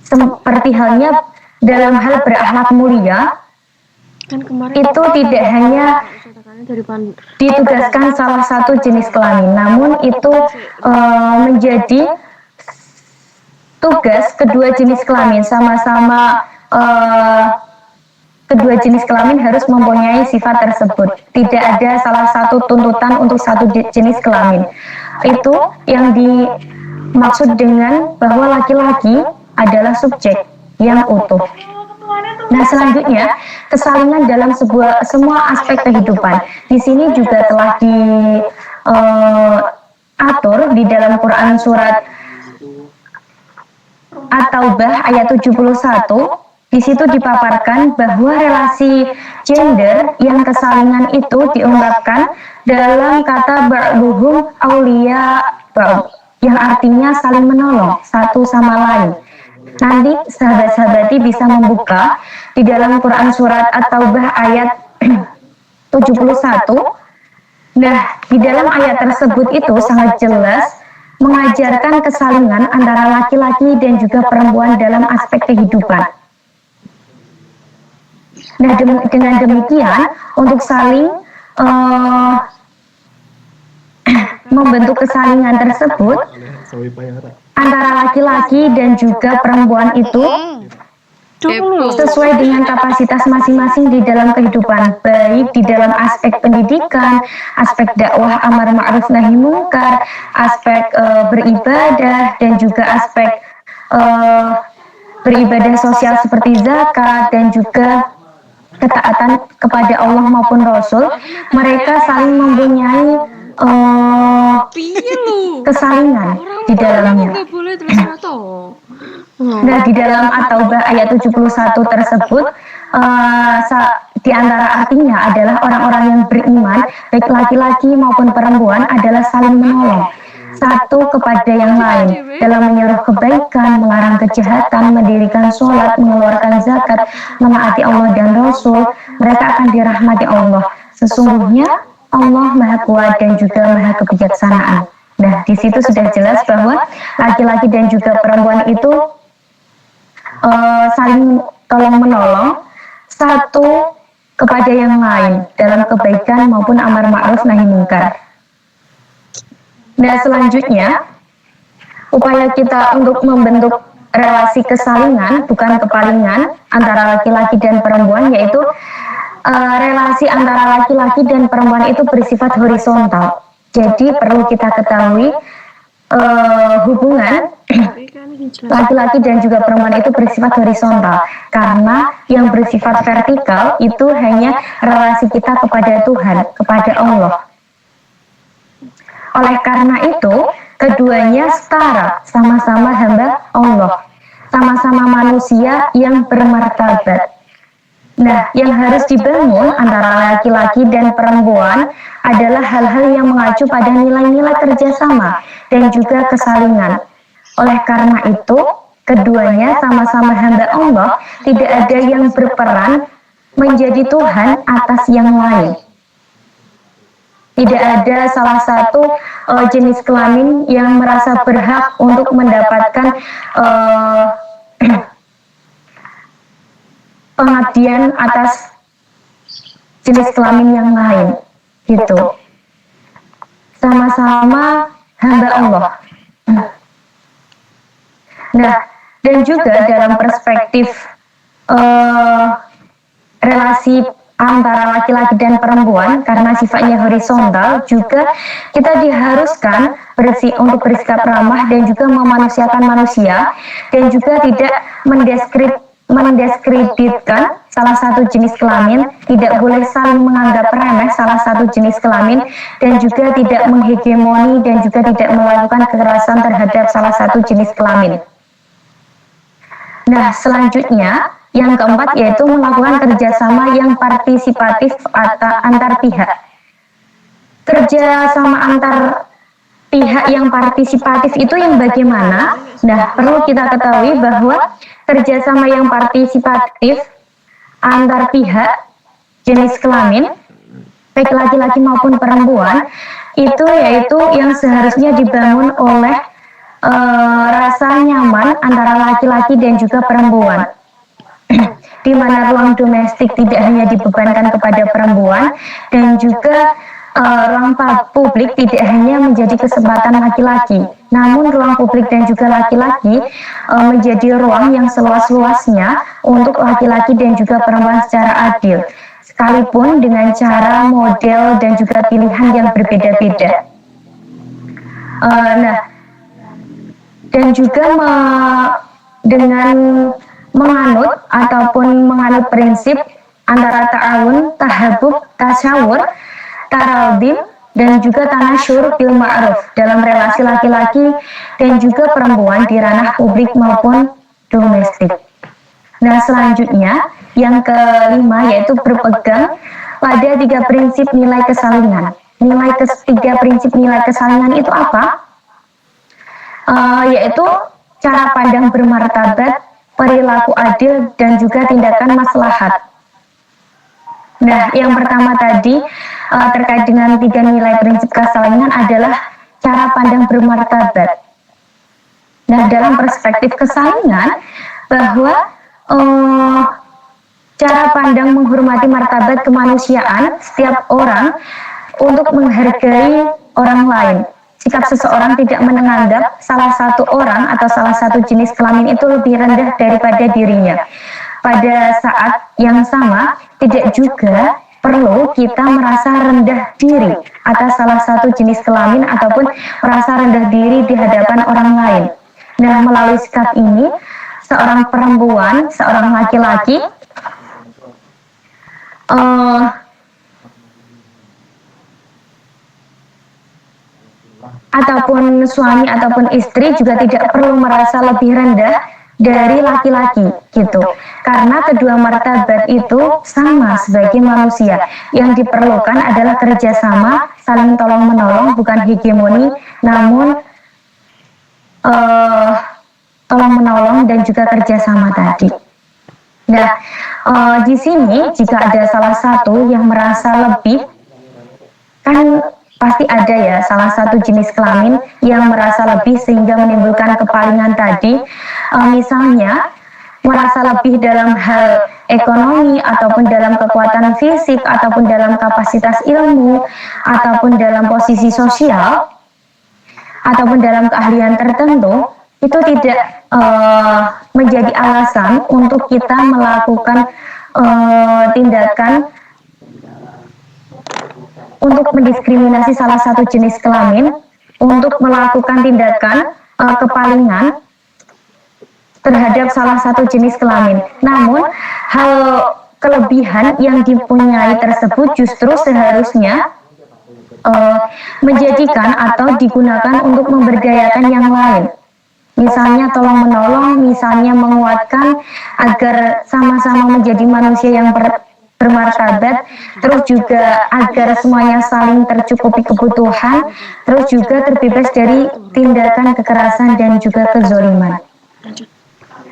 Seperti halnya dalam hal berakhlak mulia, itu tidak hanya ditugaskan salah satu jenis kelamin, namun itu menjadi tugas kedua jenis kelamin. Sama-sama kedua jenis kelamin harus mempunyai sifat tersebut. Tidak ada salah satu tuntutan untuk satu jenis kelamin. Itu yang dimaksud dengan bahwa laki-laki adalah subjek yang utuh. Nah, selanjutnya kesalingan dalam semua aspek kehidupan. Di sini juga telah diatur di dalam Quran surat At-Taubah ayat 71. Di situ dipaparkan bahwa relasi gender yang kesalingan itu diungkapkan dalam kata ba'duhum auliya ba'd, yang artinya saling menolong satu sama lain. Nanti sahabat-sahabati bisa membuka di dalam Quran surat At-Taubah ayat 71. Nah, di dalam ayat tersebut itu sangat jelas mengajarkan kesalingan antara laki-laki dan juga perempuan dalam aspek kehidupan. Nah, dengan demikian untuk saling membentuk kesalingan tersebut antara laki-laki dan juga perempuan itu sesuai dengan kapasitas masing-masing di dalam kehidupan, baik di dalam aspek pendidikan, aspek dakwah amar ma'ruf nahi munkar, aspek beribadah, dan juga aspek beribadah sosial seperti zakat dan juga ketaatan kepada Allah maupun Rasul. Mereka saling mempunyai kesalingan di dalamnya. Nah, di dalam At-Taubah ayat 71 tersebut di antara artinya adalah orang-orang yang beriman, baik laki-laki maupun perempuan, adalah saling menolong, satu kepada yang lain dalam menyuruh kebaikan, melarang kejahatan, mendirikan sholat, mengeluarkan zakat, menaati Allah dan Rasul, mereka akan dirahmati Allah. Sesungguhnya Allah Maha Kuat dan juga Maha Kebijaksanaan. Nah, di situ sudah jelas bahwa laki-laki dan juga perempuan itu saling tolong menolong satu kepada yang lain dalam kebaikan maupun amar ma'ruf nahi munkar. Nah, selanjutnya upaya kita untuk membentuk relasi kesalingan bukan kepalingan antara laki-laki dan perempuan, yaitu relasi antara laki-laki dan perempuan itu bersifat horizontal. Jadi perlu kita ketahui hubungan laki-laki dan juga perempuan itu bersifat horizontal, karena yang bersifat vertikal itu hanya relasi kita kepada Tuhan, kepada Allah. Oleh karena itu, keduanya setara, sama-sama hamba Allah, sama-sama manusia yang bermartabat. Nah, yang harus dibangun antara laki-laki dan perempuan adalah hal-hal yang mengacu pada nilai-nilai kerjasama dan juga kesalingan. Oleh karena itu, keduanya sama-sama hamba Allah, tidak ada yang berperan menjadi Tuhan atas yang lain. Tidak ada salah satu jenis kelamin yang merasa berhak untuk mendapatkan pengabdian atas jenis kelamin yang lain, gitu. Sama-sama hamba Allah. Nah, dan juga dalam perspektif relasi antara laki-laki dan perempuan, karena sifatnya horizontal, juga kita diharuskan untuk bersikap ramah dan juga memanusiakan manusia, dan juga tidak mendiskreditkan salah satu jenis kelamin, tidak boleh saling menganggap remeh salah satu jenis kelamin, dan juga tidak menghegemoni dan juga tidak melakukan kekerasan terhadap salah satu jenis kelamin. Nah, selanjutnya yang keempat yaitu melakukan kerjasama yang partisipatif antar pihak. Kerjasama antar pihak yang partisipatif itu yang bagaimana? Nah, perlu kita ketahui bahwa kerjasama yang partisipatif antar pihak jenis kelamin, baik laki-laki maupun perempuan, itu yaitu yang seharusnya dibangun oleh rasa nyaman antara laki-laki dan juga perempuan. Di mana ruang domestik tidak hanya dibebankan kepada perempuan, dan juga ruang publik tidak hanya menjadi kesempatan laki-laki, namun ruang publik dan juga laki-laki menjadi ruang yang seluas-luasnya untuk laki-laki dan juga perempuan secara adil, sekalipun dengan cara, model, dan juga pilihan yang berbeda-beda. Nah, dan juga dengan menganut ataupun menganut prinsip antara ta'awun, tahabub, tasyawur, taraldim, dan juga tanasyur bil ma'ruf dalam relasi laki-laki dan juga perempuan di ranah publik maupun domestik. Nah, selanjutnya yang kelima yaitu berpegang pada tiga prinsip nilai kesalingan. Tiga prinsip nilai kesalingan itu apa? Yaitu cara pandang bermartabat, perilaku adil, dan juga tindakan maslahat. Nah, yang pertama tadi terkait dengan tiga nilai prinsip kesalingan adalah cara pandang bermartabat. Nah, dalam perspektif kesalingan, bahwa cara pandang menghormati martabat kemanusiaan setiap orang untuk menghargai orang lain. Sikap seseorang tidak menganggap salah satu orang atau salah satu jenis kelamin itu lebih rendah daripada dirinya. Pada saat yang sama, tidak juga perlu kita merasa rendah diri atas salah satu jenis kelamin ataupun merasa rendah diri di hadapan orang lain. Nah, melalui sikap ini, seorang perempuan, seorang laki-laki ataupun suami ataupun istri juga tidak perlu merasa lebih rendah dari laki-laki gitu, karena kedua martabat itu sama sebagai manusia. Yang diperlukan adalah kerjasama, saling tolong menolong, bukan hegemoni, namun tolong menolong dan juga kerjasama tadi. Nah, di sini jika ada salah satu yang merasa lebih, kan pasti ada ya salah satu jenis kelamin yang merasa lebih sehingga menimbulkan kepalingan tadi. Misalnya merasa lebih dalam hal ekonomi ataupun dalam kekuatan fisik ataupun dalam kapasitas ilmu ataupun dalam posisi sosial ataupun dalam keahlian tertentu, itu tidak menjadi alasan untuk kita melakukan tindakan untuk mendiskriminasi salah satu jenis kelamin, untuk melakukan tindakan kepalingan terhadap salah satu jenis kelamin. Namun, hal kelebihan yang dipunyai tersebut justru seharusnya menjadikan atau digunakan untuk memberdayakan yang lain. Misalnya tolong menolong, misalnya menguatkan agar sama-sama menjadi manusia yang bermartabat, terus juga agar semuanya saling tercukupi kebutuhan, terus juga terbebas dari tindakan kekerasan dan juga kezoliman.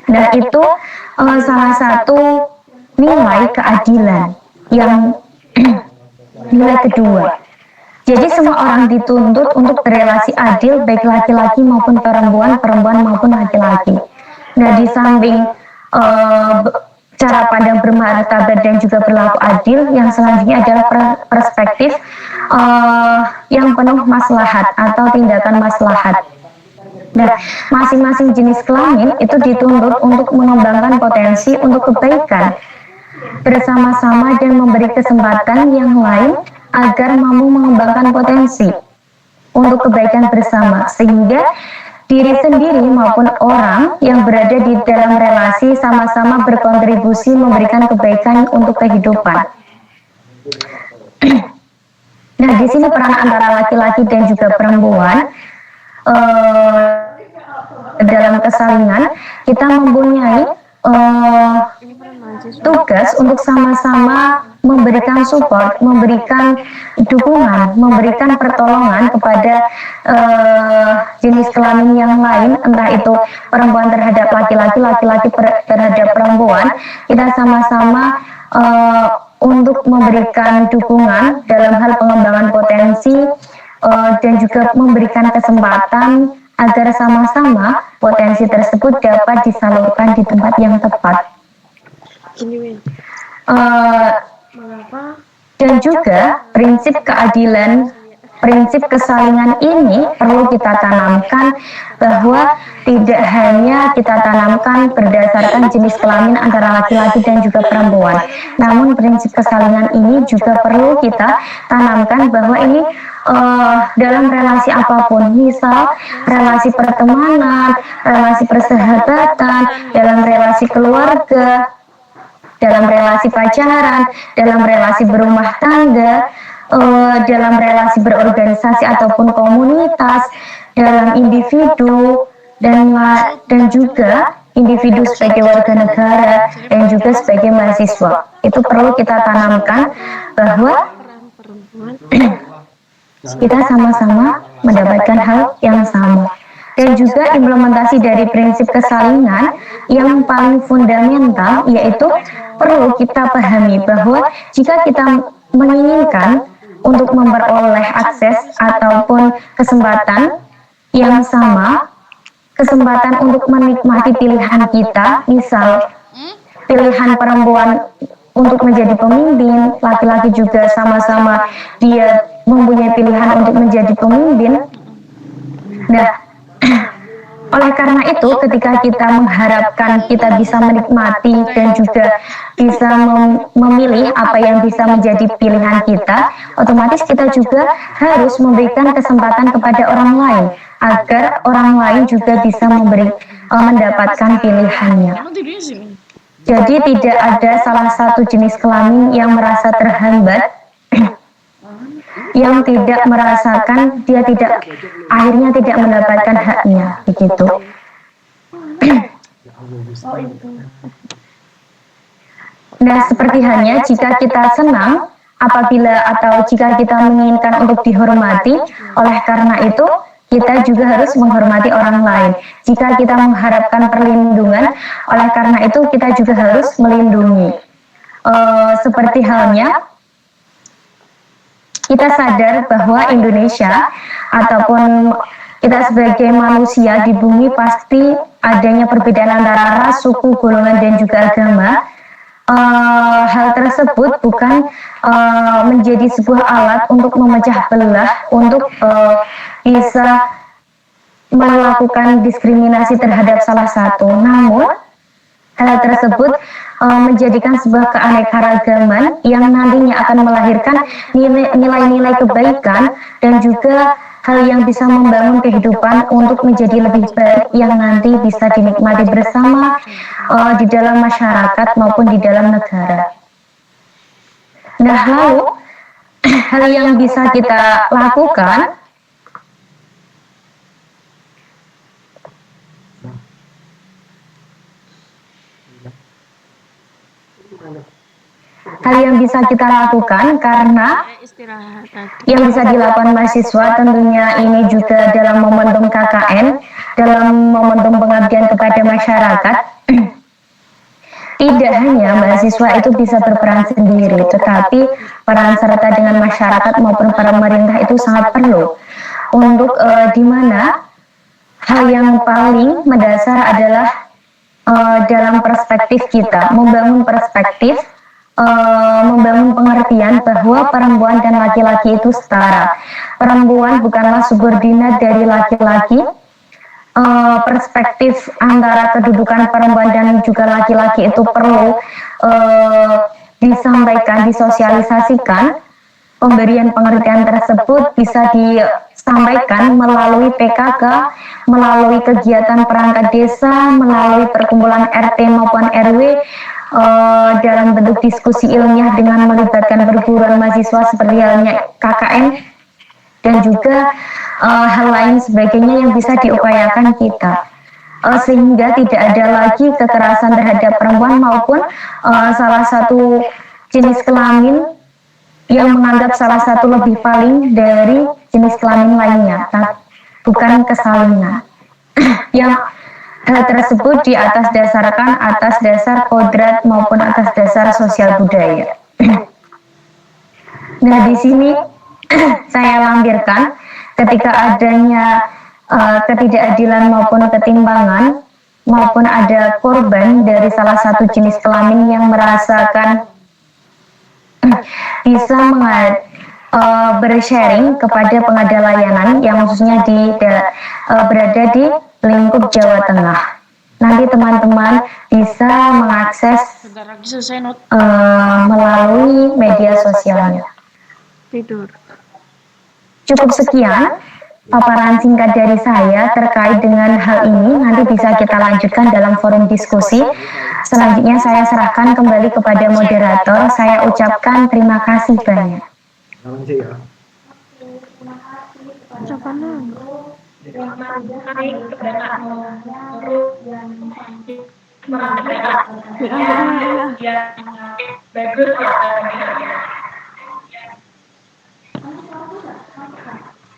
Dan itu salah satu nilai keadilan yang nilai kedua. Jadi semua orang dituntut untuk berrelasi adil, baik laki-laki maupun perempuan, perempuan maupun laki-laki. Nah, di samping cara pandang bermartabat dan juga berlaku adil, yang selanjutnya adalah perspektif yang penuh maslahat atau tindakan maslahat. Nah, masing-masing jenis kelamin itu dituntut untuk mengembangkan potensi untuk kebaikan bersama-sama dan memberi kesempatan yang lain agar mampu mengembangkan potensi untuk kebaikan bersama, sehingga diri sendiri maupun orang yang berada di dalam relasi sama-sama berkontribusi memberikan kebaikan untuk kehidupan. Nah, di sini peran antara laki-laki dan juga perempuan dalam kesalingan, kita mempunyai tugas untuk sama-sama memberikan support, memberikan dukungan, memberikan pertolongan kepada jenis kelamin yang lain, entah itu perempuan terhadap laki-laki, laki-laki terhadap perempuan. Kita sama-sama untuk memberikan dukungan dalam hal pengembangan potensi dan juga memberikan kesempatan agar sama-sama potensi tersebut dapat disalurkan di tempat yang tepat. Dan juga prinsip keadilan, prinsip kesalingan ini perlu kita tanamkan, bahwa tidak hanya kita tanamkan berdasarkan jenis kelamin antara laki-laki dan juga perempuan, namun prinsip kesalingan ini juga perlu kita tanamkan bahwa ini dalam relasi apapun, misal relasi pertemanan, relasi persahabatan, dalam relasi keluarga, dalam relasi pacaran, dalam relasi berumah tangga, dalam relasi berorganisasi ataupun komunitas, dalam individu dan juga individu sebagai warga negara dan juga sebagai mahasiswa. Itu perlu kita tanamkan bahwa kita sama-sama mendapatkan hal yang sama. Dan juga implementasi dari prinsip kesalingan yang paling fundamental, yaitu perlu kita pahami bahwa jika kita menginginkan untuk memperoleh akses ataupun kesempatan yang sama, kesempatan untuk menikmati pilihan kita, misal pilihan perempuan untuk menjadi pemimpin, laki-laki juga sama-sama dia mempunyai pilihan untuk menjadi pemimpin. Nah, oleh karena itu, ketika kita mengharapkan kita bisa menikmati dan juga bisa memilih apa yang bisa menjadi pilihan kita, otomatis kita juga harus memberikan kesempatan kepada orang lain agar orang lain juga bisa mendapatkan pilihannya. Jadi tidak ada salah satu jenis kelamin yang merasa terhambat, yang tidak merasakan, dia tidak akhirnya tidak mendapatkan haknya, begitu. Nah, seperti halnya jika kita senang apabila atau jika kita menginginkan untuk dihormati, oleh karena itu kita juga harus menghormati orang lain. Jika kita mengharapkan perlindungan, oleh karena itu kita juga harus melindungi. Seperti halnya kita sadar bahwa Indonesia ataupun kita sebagai manusia di bumi pasti adanya perbedaan antara ras, suku, golongan, dan juga agama. Hal tersebut bukan menjadi sebuah alat untuk memecah belah, untuk bisa melakukan diskriminasi terhadap salah satu. Namun, hal tersebut menjadikan sebuah keanekaragaman yang nantinya akan melahirkan nilai-nilai kebaikan dan juga hal yang bisa membangun kehidupan untuk menjadi lebih baik yang nanti bisa dinikmati bersama di dalam masyarakat maupun di dalam negara. Nah, lalu hal yang bisa kita lakukan karena yang bisa dilakukan mahasiswa tentunya ini juga dalam momentum KKN, dalam momentum pengabdian kepada masyarakat. Tidak hanya mahasiswa itu bisa berperan sendiri, tetapi peran serta dengan masyarakat maupun pemerintah itu sangat perlu untuk di mana hal yang paling mendasar adalah dalam perspektif kita, membangun perspektif, membangun pengertian bahwa perempuan dan laki-laki itu setara. Perempuan bukanlah subordinat dari laki-laki. Perspektif antara kedudukan perempuan dan juga laki-laki itu perlu disampaikan, disosialisasikan. Pemberian pengertian tersebut bisa disampaikan melalui PKK, melalui kegiatan perangkat desa, melalui perkumpulan RT maupun RW, dalam bentuk diskusi ilmiah dengan melibatkan perguruan mahasiswa seperti halnya KKN, dan juga hal lain sebagainya yang bisa diupayakan kita, sehingga tidak ada lagi kekerasan terhadap perempuan maupun salah satu jenis kelamin yang menganggap salah satu lebih paling dari jenis kelamin lainnya, bukan kesalinan. Yang hal tersebut di atas dasar kodrat maupun atas dasar sosial budaya. Nah, di sini saya lampirkan ketika adanya ketidakadilan maupun ketimpangan, maupun ada korban dari salah satu jenis kelamin yang merasakan bisa bersharing kepada pengadil layanan yang khususnya berada di lingkup Jawa Tengah. Nanti teman-teman bisa mengakses melalui media sosialnya. Cukup sekian paparan singkat dari saya terkait dengan hal ini. Nanti bisa kita lanjutkan dalam forum diskusi. Selanjutnya saya serahkan kembali kepada moderator. Saya ucapkan terima kasih banyak.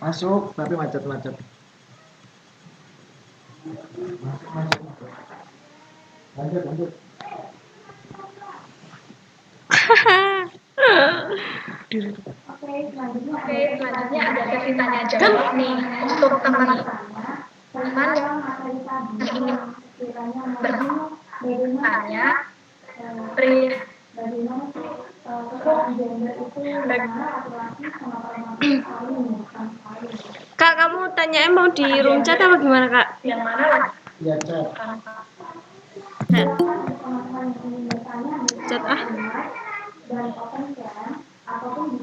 Masuk, tapi macet-macet. Lanjut. Oke, selanjutnya ada sesi tanya jawab nih untuk teman-teman yang ingin bertanya. Kak, kamu tanyain mau di room chat apa gimana, Kak? Yang mana lagi? Ya, chat. Chat ah. Ataupun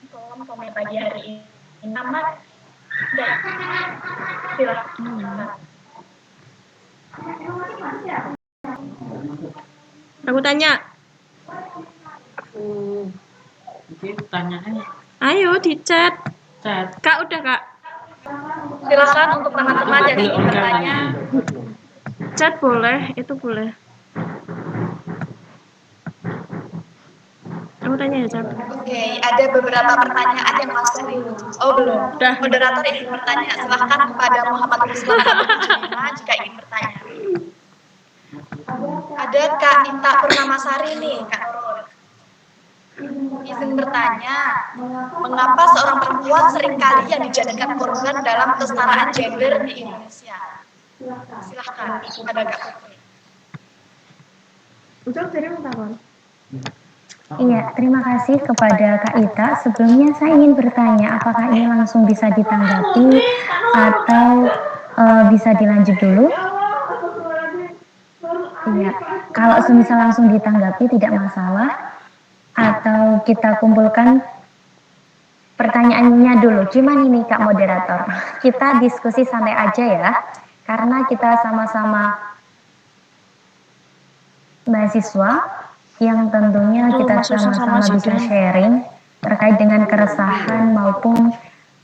kolom komen pagi hari ini nama dan silahkan. Aku tanya. Mungkin tanyanya. Ayo di chat. Kak, udah, Kak. Silakan untuk teman-teman yang ingin bertanya. Chat boleh, itu boleh. tanya ya, Cap? Oke, ada beberapa pertanyaan yang masuk nih. Oh, belum. Udah. Moderator ingin bertanya. Silahkan kepada Muhammad Ruslan jika ingin bertanya. Ada Kak Nita Purnamasari nih, Kak Nurul. Izin bertanya, mengapa seorang perempuan seringkali yang dijadikan korban dalam kesetaraan gender di Indonesia? Silahkan kepada Kak Putri. Ucap dari Mutakon. Iya, terima kasih kepada Kak Ita. Sebelumnya saya ingin bertanya, apakah ini langsung bisa ditanggapi atau bisa dilanjut dulu? Iya, kalau semisal langsung ditanggapi tidak masalah, atau kita kumpulkan pertanyaannya dulu. Gimana ini Kak Moderator? Kita diskusi santai aja ya, karena kita sama-sama mahasiswa yang tentunya kita sama-sama bisa sharing terkait dengan keresahan maupun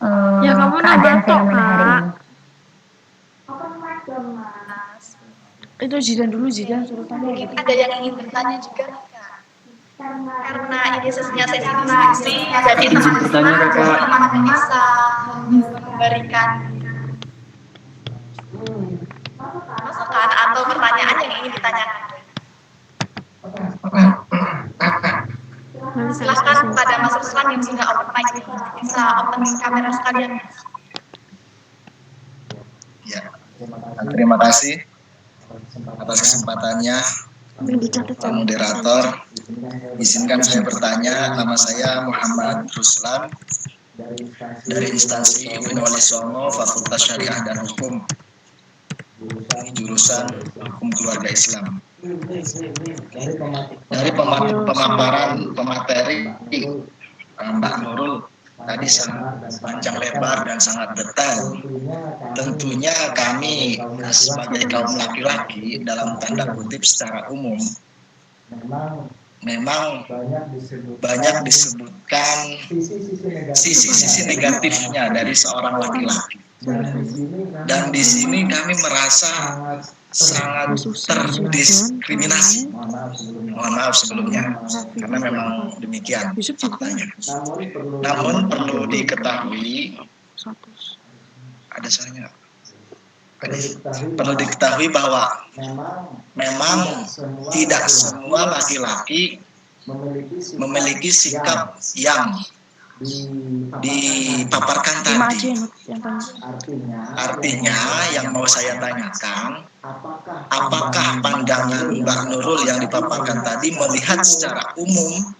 keadaan fenomena hari ini. Itu Zidan dulu, Zidan suruh tanya. Mungkin ada yang ingin bertanya juga nih, Kak. Karena ini sesinya sesi diskusi, jadi teman-teman bisa memberikan masukan atau pertanyaan yang ingin ditanyakan. Silahkan kepada Mas Ruslan yang sudah open mic, bisa open kamera sekalian. Ya, terima kasih atas kesempatannya, Pak Moderator. Izinkan saya bertanya. Nama saya Muhammad Ruslan dari instansi Unwali Songo, Fakultas Syariah dan Hukum, jurusan Hukum Keluarga Islam. Dari pemaparan pemateri Mbak Nurul tadi sangat panjang lebar dan sangat detail. Tentunya kami sebagai kaum laki-laki dalam tanda kutip secara umum memang banyak disebutkan sisi-sisi negatifnya dari seorang laki-laki. Dan di sini kami merasa sangat terdiskriminasi. Mohon maaf sebelumnya, karena memang demikian faktanya. Namun perlu diketahui, ada suaranya nggak? Perlu diketahui bahwa memang tidak semua laki-laki memiliki sikap yang dipaparkan tadi. Artinya yang mau saya tanyakan, apakah pandangan Mbak Nurul yang dipaparkan tadi melihat secara umum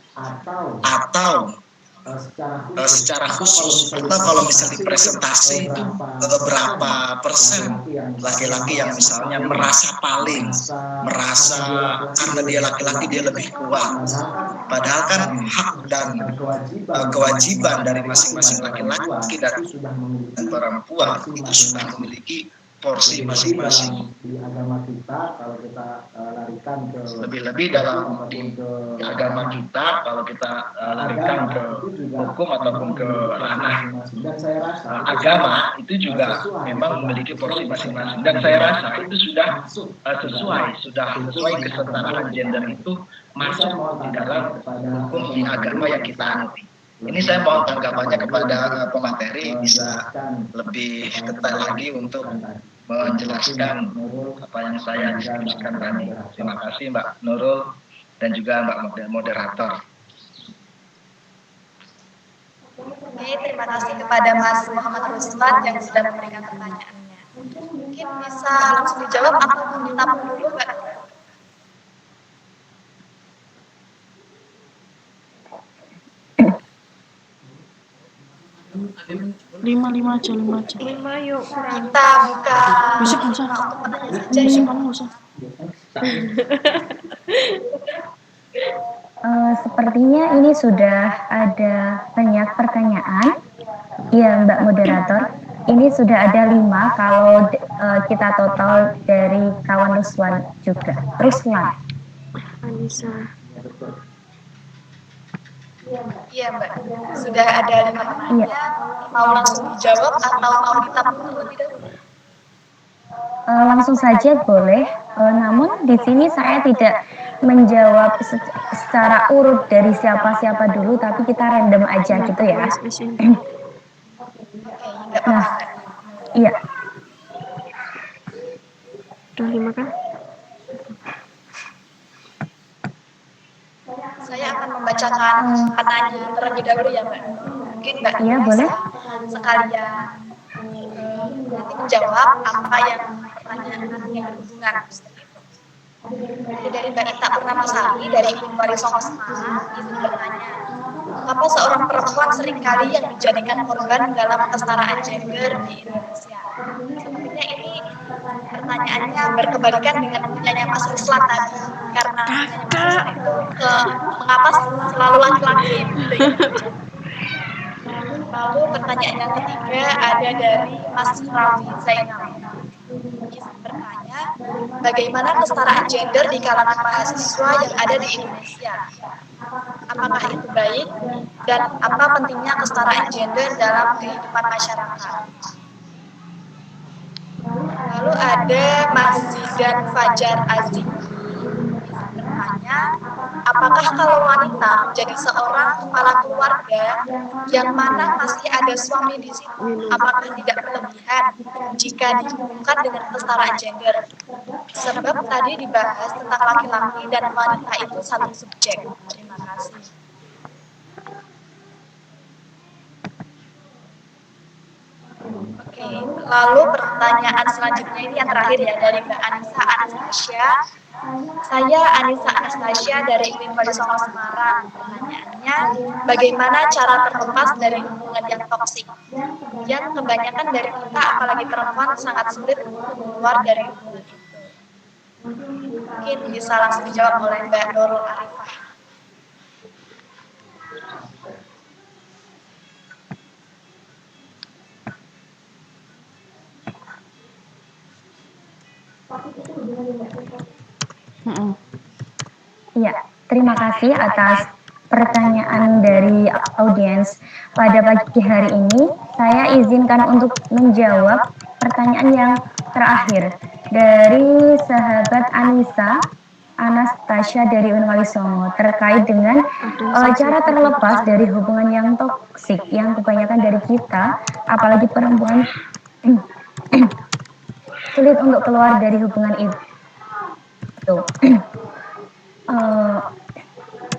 atau secara khusus, atau kalau misalnya dipresentasi itu berapa persen laki-laki yang misalnya merasa karena dia laki-laki dia lebih kuat, padahal kan hak dan kewajiban dari masing-masing laki-laki dan perempuan itu sudah memiliki porsi masing-masing. Di agama kita kalau kita larikan ke lebih-lebih dalam di agama kita kalau kita larikan ke hukum ataupun ke ranah agama itu juga memang memiliki porsi masing-masing, dan saya rasa itu sudah sesuai kesetaraan gender itu masuk di dalam hukum di agama yang kita anuti. Ini saya mohon tanggapannya kepada pemateri, bisa lebih detail lagi untuk menjelaskan apa yang saya diskusikan tadi. Terima kasih Mbak Nurul dan juga Mbak Moderator. Oke, terima kasih kepada Mas Muhammad Ruslan yang sudah memberikan pertanyaannya. Mungkin bisa langsung dijawab atau ditampung dulu, Mbak? Lima aja. 5 yuk. Kita buka. Bisa nggak usah. Untuk pertanyaan saja. Bisa kamu nggak usah. Sepertinya ini sudah ada banyak pertanyaan. Ya Mbak Moderator, ini sudah ada 5 kalau kita total dari kawan Ruslan juga. Ruslan. Anissa. Iya Mbak, sudah ada 5 pertanyaan. Mau langsung dijawab atau mau ditampung terlebih dahulu? Langsung saja boleh. Namun di sini saya tidak menjawab secara urut dari siapa-siapa dulu, tapi kita random aja gitu ya. Nah, iya. Udah 5 kan? Saya akan membacakan pertanyaan terlebih dahulu ya Mbak. Mungkin Mbak Iya, bisa boleh. sekalian nanti menjawab apa yang pertanyaan yang berhubungan. Jadi dari Mbak Ita Purnamasari dari Unwari Songo Semarang izin bertanya, mengapa seorang perempuan seringkali yang dijadikan korban dalam kesetaraan gender di Indonesia? Sebenarnya ini pertanyaannya berkebalikan dengan punyanya Mas Ruslan tadi, karena punyanya Mas Ruslan itu mengapa selalu laki-laki gitu ya. Lalu pertanyaan yang ketiga ada dari Mas Rafi Zainal. Izin bertanya, bagaimana kesetaraan gender di kalangan mahasiswa yang ada di Indonesia? Apakah itu baik? Dan apa pentingnya kesetaraan gender dalam kehidupan masyarakat? Lalu ada Mas Zidan Fajar Aziz. Bertanya, apakah kalau wanita menjadi seorang kepala keluarga yang mana masih ada suami di situ, apakah tidak berlebihan jika dihubungkan dengan kesetaraan gender? Sebab tadi dibahas tentang laki-laki dan wanita itu satu subjek. Terima kasih. Oke, lalu pertanyaan selanjutnya ini yang terakhir ya dari Mbak Anissa Anastasia. Saya Anissa Anastasia dari Unwari Songo Semarang. Pertanyaannya, bagaimana cara terlepas dari hubungan yang toksik? Yang kebanyakan dari kita, apalagi perempuan, sangat sulit untuk keluar dari hubungan itu. Mungkin bisa langsung dijawab oleh Mbak Nurul Arifah. Iya, terima kasih atas pertanyaan dari audiens. Pada pagi hari ini, saya izinkan untuk menjawab pertanyaan yang terakhir dari sahabat Anissa Anastasia dari Unwari Songo terkait dengan cara terlepas dari hubungan yang toksik yang kebanyakan dari kita, apalagi perempuan, sulit untuk keluar dari hubungan itu.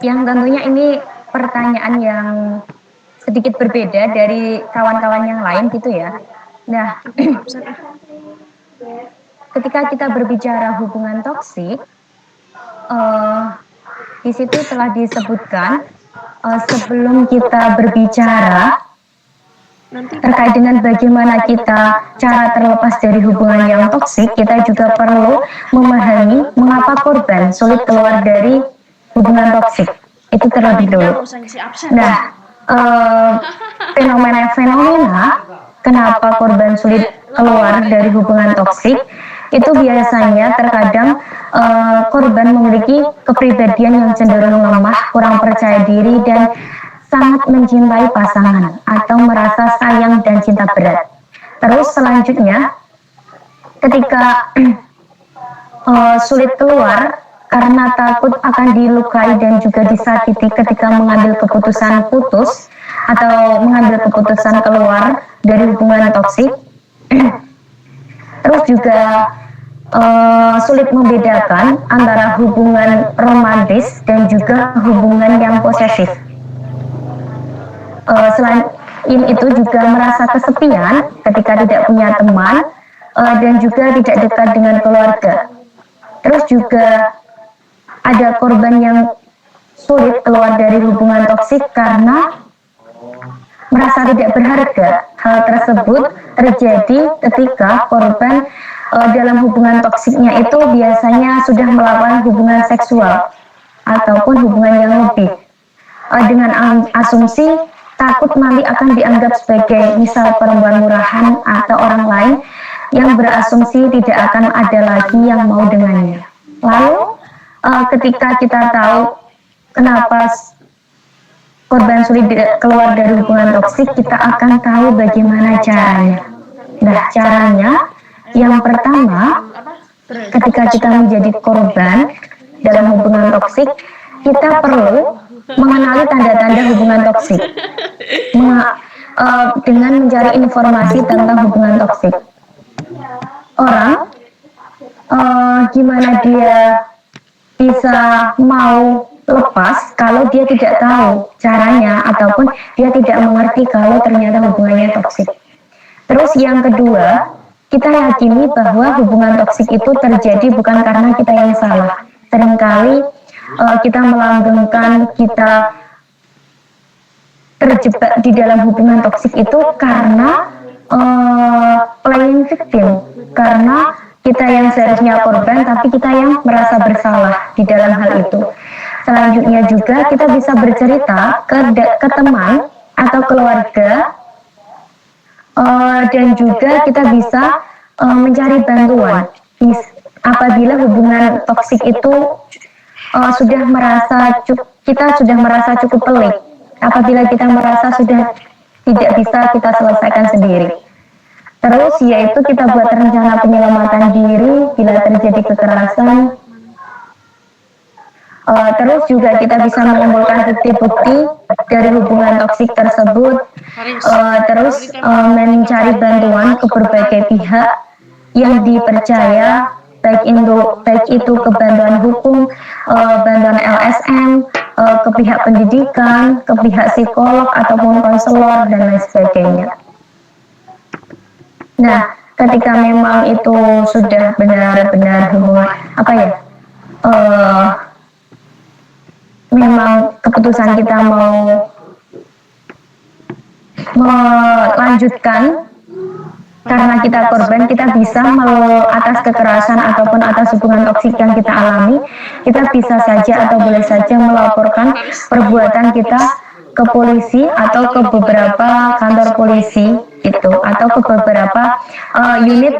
Yang tentunya ini pertanyaan yang sedikit berbeda dari kawan-kawan yang lain gitu ya. Nah, ketika kita berbicara hubungan toksik, di situ telah disebutkan sebelum kita berbicara terkait dengan bagaimana kita cara terlepas dari hubungan yang toksik, kita juga perlu memahami mengapa korban sulit keluar dari hubungan toksik. Itu terlebih dulu. Nah, fenomena kenapa korban sulit keluar dari hubungan toksik itu biasanya terkadang korban memiliki kepribadian yang cenderung lemah, kurang percaya diri, dan sangat mencintai pasangan atau merasa sayang dan cinta berat. Terus selanjutnya, ketika sulit keluar karena takut akan dilukai dan juga disakiti ketika mengambil keputusan putus atau mengambil keputusan keluar dari hubungan toksik. Terus juga sulit membedakan antara hubungan romantis dan juga hubungan yang posesif. Selain itu juga merasa kesepian ketika tidak punya teman dan juga tidak dekat dengan keluarga. Terus juga ada korban yang sulit keluar dari hubungan toksik karena merasa tidak berharga. Hal tersebut terjadi ketika korban dalam hubungan toksiknya itu biasanya sudah melakukan hubungan seksual ataupun hubungan yang lebih dengan asumsi takut nanti akan dianggap sebagai misal perempuan murahan atau orang lain yang berasumsi tidak akan ada lagi yang mau dengannya. Lalu ketika kita tahu kenapa korban sulit keluar dari hubungan toksik, kita akan tahu bagaimana caranya. Nah, caranya yang pertama, ketika kita menjadi korban, dalam hubungan toksik, kita perlu mengenali tanda-tanda hubungan toksik dengan mencari informasi tentang hubungan toksik. Orang gimana dia bisa mau lepas kalau dia tidak tahu caranya ataupun dia tidak mengerti kalau ternyata hubungannya toksik. Terus yang kedua, kita yakini bahwa hubungan toksik itu terjadi bukan karena kita yang salah. Seringkali kita melanggengkan, kita terjebak di dalam hubungan toksik itu karena playing victim, karena kita yang seharusnya korban tapi kita yang merasa bersalah di dalam hal itu. Selanjutnya juga kita bisa bercerita ke teman atau keluarga, dan juga kita bisa mencari bantuan apabila hubungan toksik itu kita sudah merasa cukup pelik, apabila kita merasa sudah tidak bisa kita selesaikan sendiri. Terus yaitu kita buat rencana penyelamatan diri bila terjadi kekerasan. Terus juga kita bisa mengumpulkan bukti-bukti dari hubungan toksik tersebut. Terus mencari bantuan ke berbagai pihak yang dipercaya, baik itu ke bantuan hukum, bantuan LSM, ke pihak pendidikan, ke pihak psikolog ataupun konselor dan lain sebagainya. Nah, ketika memang itu sudah benar-benar hubungan memang keputusan kita mau melanjutkan karena kita korban, kita bisa atas kekerasan ataupun atas hubungan toksik yang kita alami, kita bisa saja atau boleh saja melaporkan perbuatan kita ke polisi atau ke beberapa kantor polisi itu, atau ke beberapa unit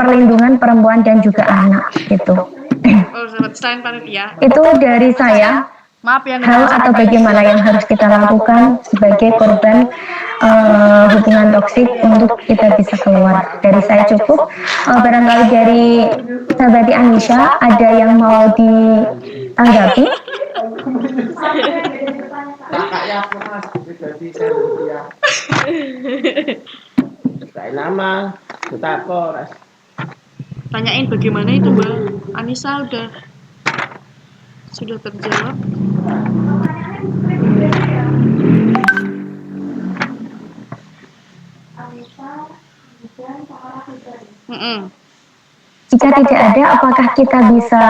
perlindungan perempuan dan juga anak gitu. Itu dari saya. Hal atau bagaimana yang harus kita lakukan sebagai korban hubungan toksik untuk kita bisa keluar. Dari saya cukup. Barangkali dari sahabat Anisha ada yang mau ditanggapi? Kakaknya aku mas, jadi saya ya. Saya nama, kita kok. Tanyain bagaimana itu Mbak Anissa sudah terjawab. Jika tidak ada, apakah kita bisa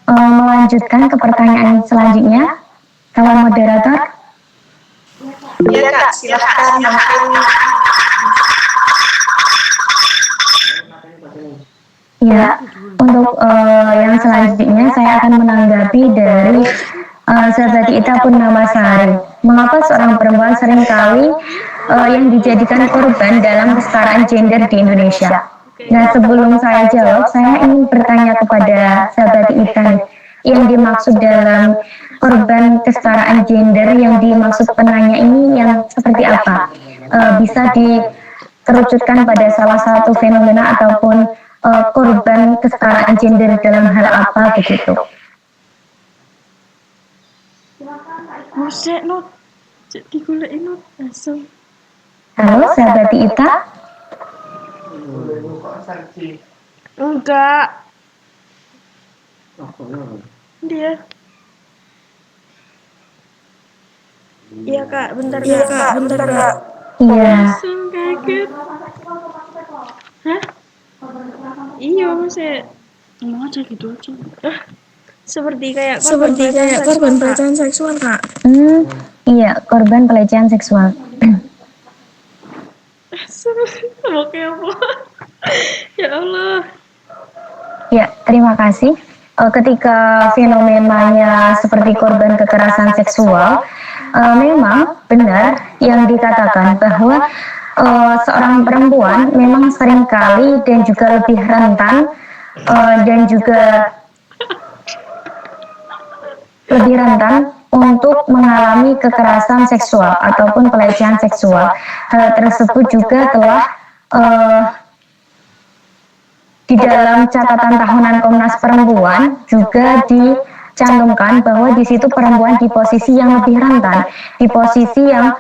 melanjutkan ke pertanyaan selanjutnya? Kawan moderator? Ya Kak, silakan. Ya, untuk yang selanjutnya saya akan menanggapi dari sahabat Ita Purnamasari. Mengapa seorang perempuan seringkali yang dijadikan korban dalam kesetaraan gender di Indonesia? Nah, sebelum saya jawab, saya ingin bertanya kepada sahabat Ita, yang dimaksud dalam korban kesetaraan gender, yang dimaksud penanya ini yang seperti apa? Bisa dikerucutkan pada salah satu fenomena ataupun korban kesetaraan gender dalam hal apa begitu? Musik Not, digoleki Not langsung. Halo, sahabat Ita. Enggak. Dia. Iya Kak, bentar Kak. Iya. Langsung kaget. Hah? Iya Musik. Ngomong aja gitu aja. Seperti kayak korban pelecehan seksual Kak. Iya, korban pelecehan seksual. Oke apa? Ya Allah. Ya, terima kasih. Ketika fenomenanya seperti korban kekerasan seksual, memang benar yang dikatakan bahwa seorang perempuan memang seringkali dan juga lebih rentan untuk mengalami kekerasan seksual ataupun pelecehan seksual. Hal tersebut juga telah di dalam catatan tahunan Komnas Perempuan juga dicantumkan bahwa di situ perempuan di posisi yang lebih rentan, di posisi yang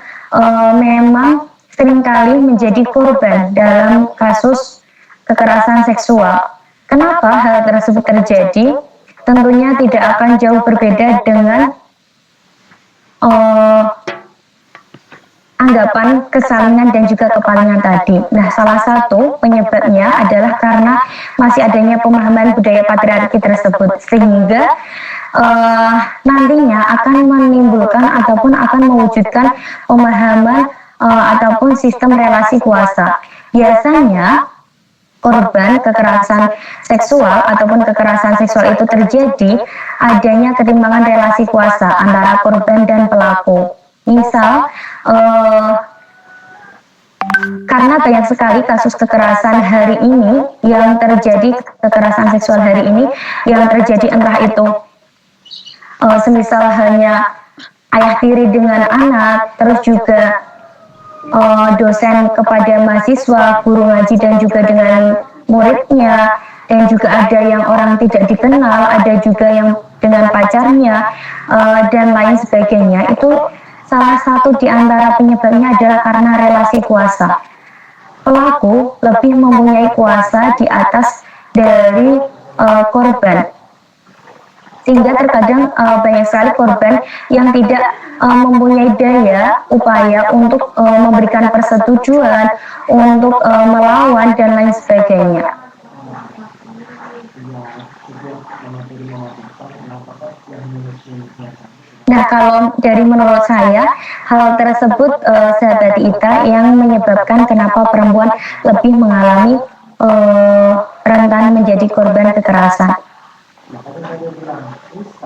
memang seringkali menjadi korban dalam kasus kekerasan seksual. Kenapa hal tersebut terjadi? Tentunya tidak akan jauh berbeda dengan anggapan kesalinan dan juga kepalingan tadi. Nah, salah satu penyebabnya adalah karena masih adanya pemahaman budaya patriarki tersebut, sehingga nantinya akan menimbulkan ataupun akan mewujudkan pemahaman ataupun sistem relasi kuasa. Biasanya korban kekerasan seksual ataupun kekerasan seksual itu terjadi adanya ketimpangan relasi kuasa antara korban dan pelaku. Misal, karena banyak sekali kasus kekerasan hari ini yang terjadi, kekerasan seksual hari ini yang terjadi entah itu semisal hanya ayah tiri dengan anak, terus juga dosen kepada mahasiswa, guru ngaji dan juga dengan muridnya, dan juga ada yang orang tidak dikenal, ada juga yang dengan pacarnya, dan lain sebagainya. Itu salah satu di antara penyebabnya adalah karena relasi kuasa. Pelaku lebih mempunyai kuasa di atas dari korban. Sehingga terkadang banyak sekali korban yang tidak mempunyai daya upaya untuk memberikan persetujuan, untuk melawan dan lain sebagainya. Nah, kalau dari menurut saya, hal tersebut sahabat Ita yang menyebabkan kenapa perempuan lebih mengalami rentan menjadi korban kekerasan.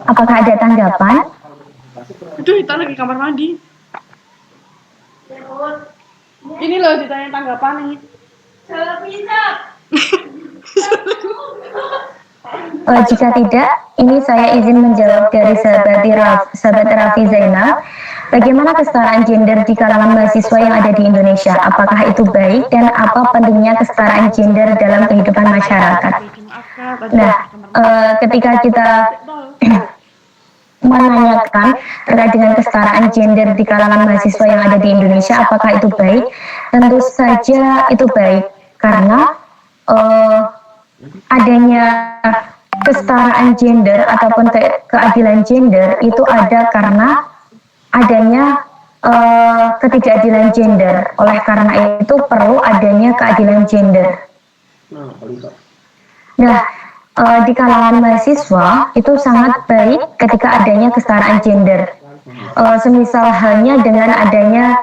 Apakah ada tanggapan? Itu Ita lagi kamar mandi. Ini loh ditanya tanggapan nih. Jika tidak, ini saya izin menjawab dari sahabat Raffi Zainal. Bagaimana kesetaraan gender di kalangan mahasiswa yang ada di Indonesia? Apakah itu baik dan apa pentingnya kesetaraan gender dalam kehidupan masyarakat? Nah, ketika kita menanyakan terkait dengan kesetaraan gender di kalangan mahasiswa yang ada di Indonesia, apakah itu baik? Tentu saja itu baik, karena adanya kesetaraan gender ataupun keadilan gender itu ada karena adanya ketidakadilan gender. Oleh karena itu perlu adanya keadilan gender. Nah, di kalangan mahasiswa itu sangat baik ketika adanya kesetaraan gender. Semisal halnya dengan adanya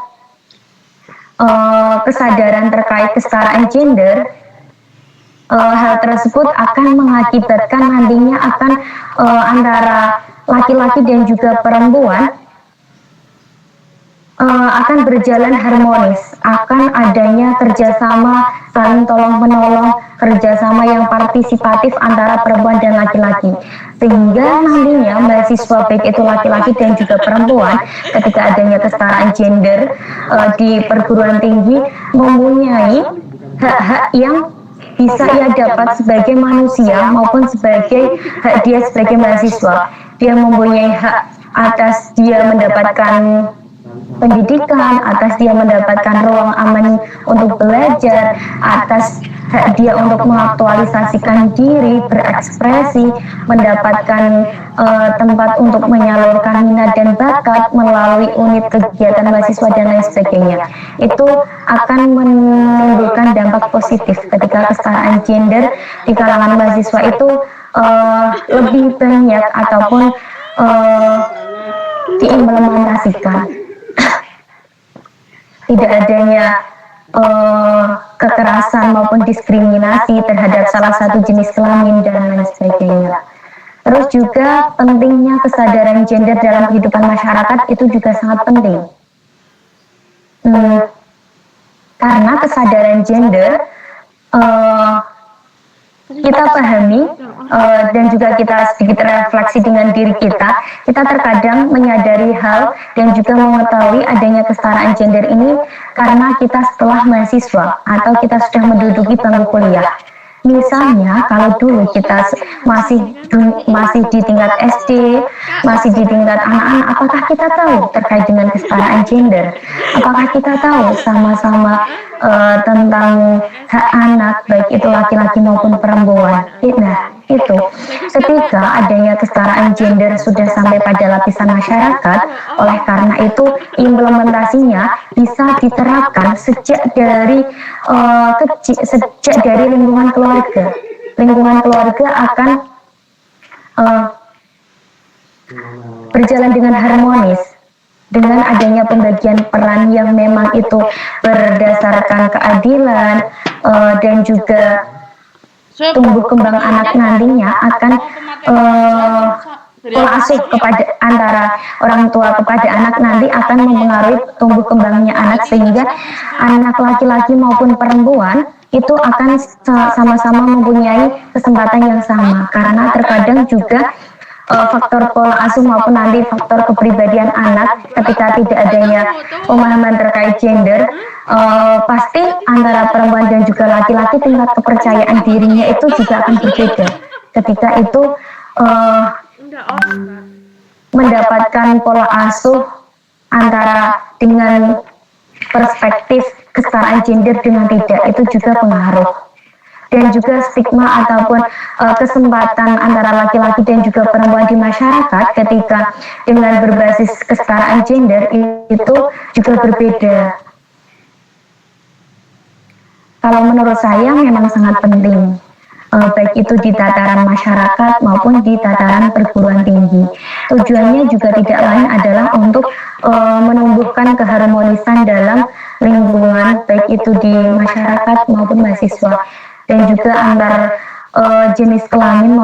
kesadaran terkait kesetaraan gender, hal tersebut akan mengakibatkan nantinya akan antara laki-laki dan juga perempuan akan berjalan harmonis, akan adanya kerjasama saling tolong-menolong, kerjasama yang partisipatif antara perempuan dan laki-laki, sehingga nantinya mahasiswa baik itu laki-laki dan juga perempuan ketika adanya kesetaraan gender di perguruan tinggi mempunyai hak-hak yang bisa ia dapat sebagai manusia maupun sebagai hak dia sebagai mahasiswa. Dia mempunyai hak atas dia mendapatkan pendidikan, atas dia mendapatkan ruang aman untuk belajar, atas hak dia untuk mengaktualisasikan diri, berekspresi, mendapatkan tempat untuk menyalurkan minat dan bakat melalui unit kegiatan mahasiswa dan lain sebagainya. Itu akan menimbulkan dampak positif ketika kesetaraan gender di kalangan mahasiswa itu lebih banyak ataupun diimplementasikan. Tidak adanya kekerasan maupun diskriminasi terhadap salah satu jenis kelamin dan lain sebagainya. Terus juga pentingnya kesadaran gender dalam kehidupan masyarakat itu juga sangat penting. Karena kesadaran gender kita pahami dan juga kita sedikit refleksi dengan diri kita terkadang menyadari hal dan juga mengetahui adanya kesetaraan gender ini karena kita setelah mahasiswa atau kita sudah menduduki bangku kuliah. Misalnya kalau dulu kita masih di tingkat SD, masih di tingkat anak-anak, apakah kita tahu terkait dengan kesetaraan gender? Apakah kita tahu sama-sama tentang hak anak, baik itu laki-laki maupun perempuan? Nah, itu ketika adanya kesetaraan gender sudah sampai pada lapisan masyarakat, oleh karena itu implementasinya bisa diterapkan sejak dari lingkungan keluarga. Lingkungan keluarga akan berjalan dengan harmonis dengan adanya pembagian peran yang memang itu berdasarkan keadilan dan juga tumbuh kembang anak nantinya akan pola asuh kepada antara orang tua kepada anak nanti akan mempengaruhi tumbuh kembangnya anak, sehingga anak laki-laki maupun perempuan itu akan sama-sama mempunyai kesempatan yang sama, karena terkadang juga faktor pola asuh maupun nanti faktor kepribadian anak ketika tidak adanya pemahaman terkait gender, pasti antara perempuan dan juga laki-laki tingkat kepercayaan dirinya itu juga akan berbeda ketika itu mendapatkan pola asuh antara dengan perspektif kesetaraan gender dengan tidak, itu juga pengaruh. Dan juga stigma ataupun kesempatan antara laki-laki dan juga perempuan di masyarakat ketika dengan berbasis kesetaraan gender itu juga berbeda. Kalau menurut saya memang sangat penting, baik itu di tataran masyarakat maupun di tataran perguruan tinggi. Tujuannya juga tidak lain adalah untuk menumbuhkan keharmonisan dalam lingkungan, baik itu di masyarakat maupun mahasiswa, dan juga antar jenis kelamin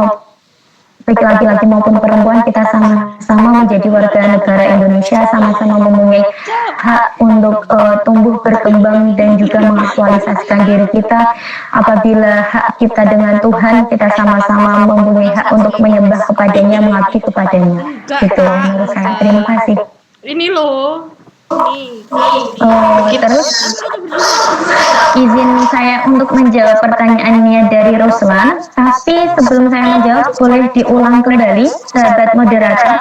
baik laki-laki maupun perempuan, kita sama-sama menjadi warga negara Indonesia, sama-sama mempunyai hak untuk tumbuh berkembang dan juga mengaktualisasikan diri kita. Apabila hak kita dengan Tuhan, kita sama-sama mempunyai hak untuk menyembah kepadanya, mengabdi kepadanya. Gitu menurut saya. Terima kasih. Ini loh. Terus izin saya untuk menjawab pertanyaannya dari Ruslan, tapi sebelum saya menjawab boleh diulang kembali sahabat moderator,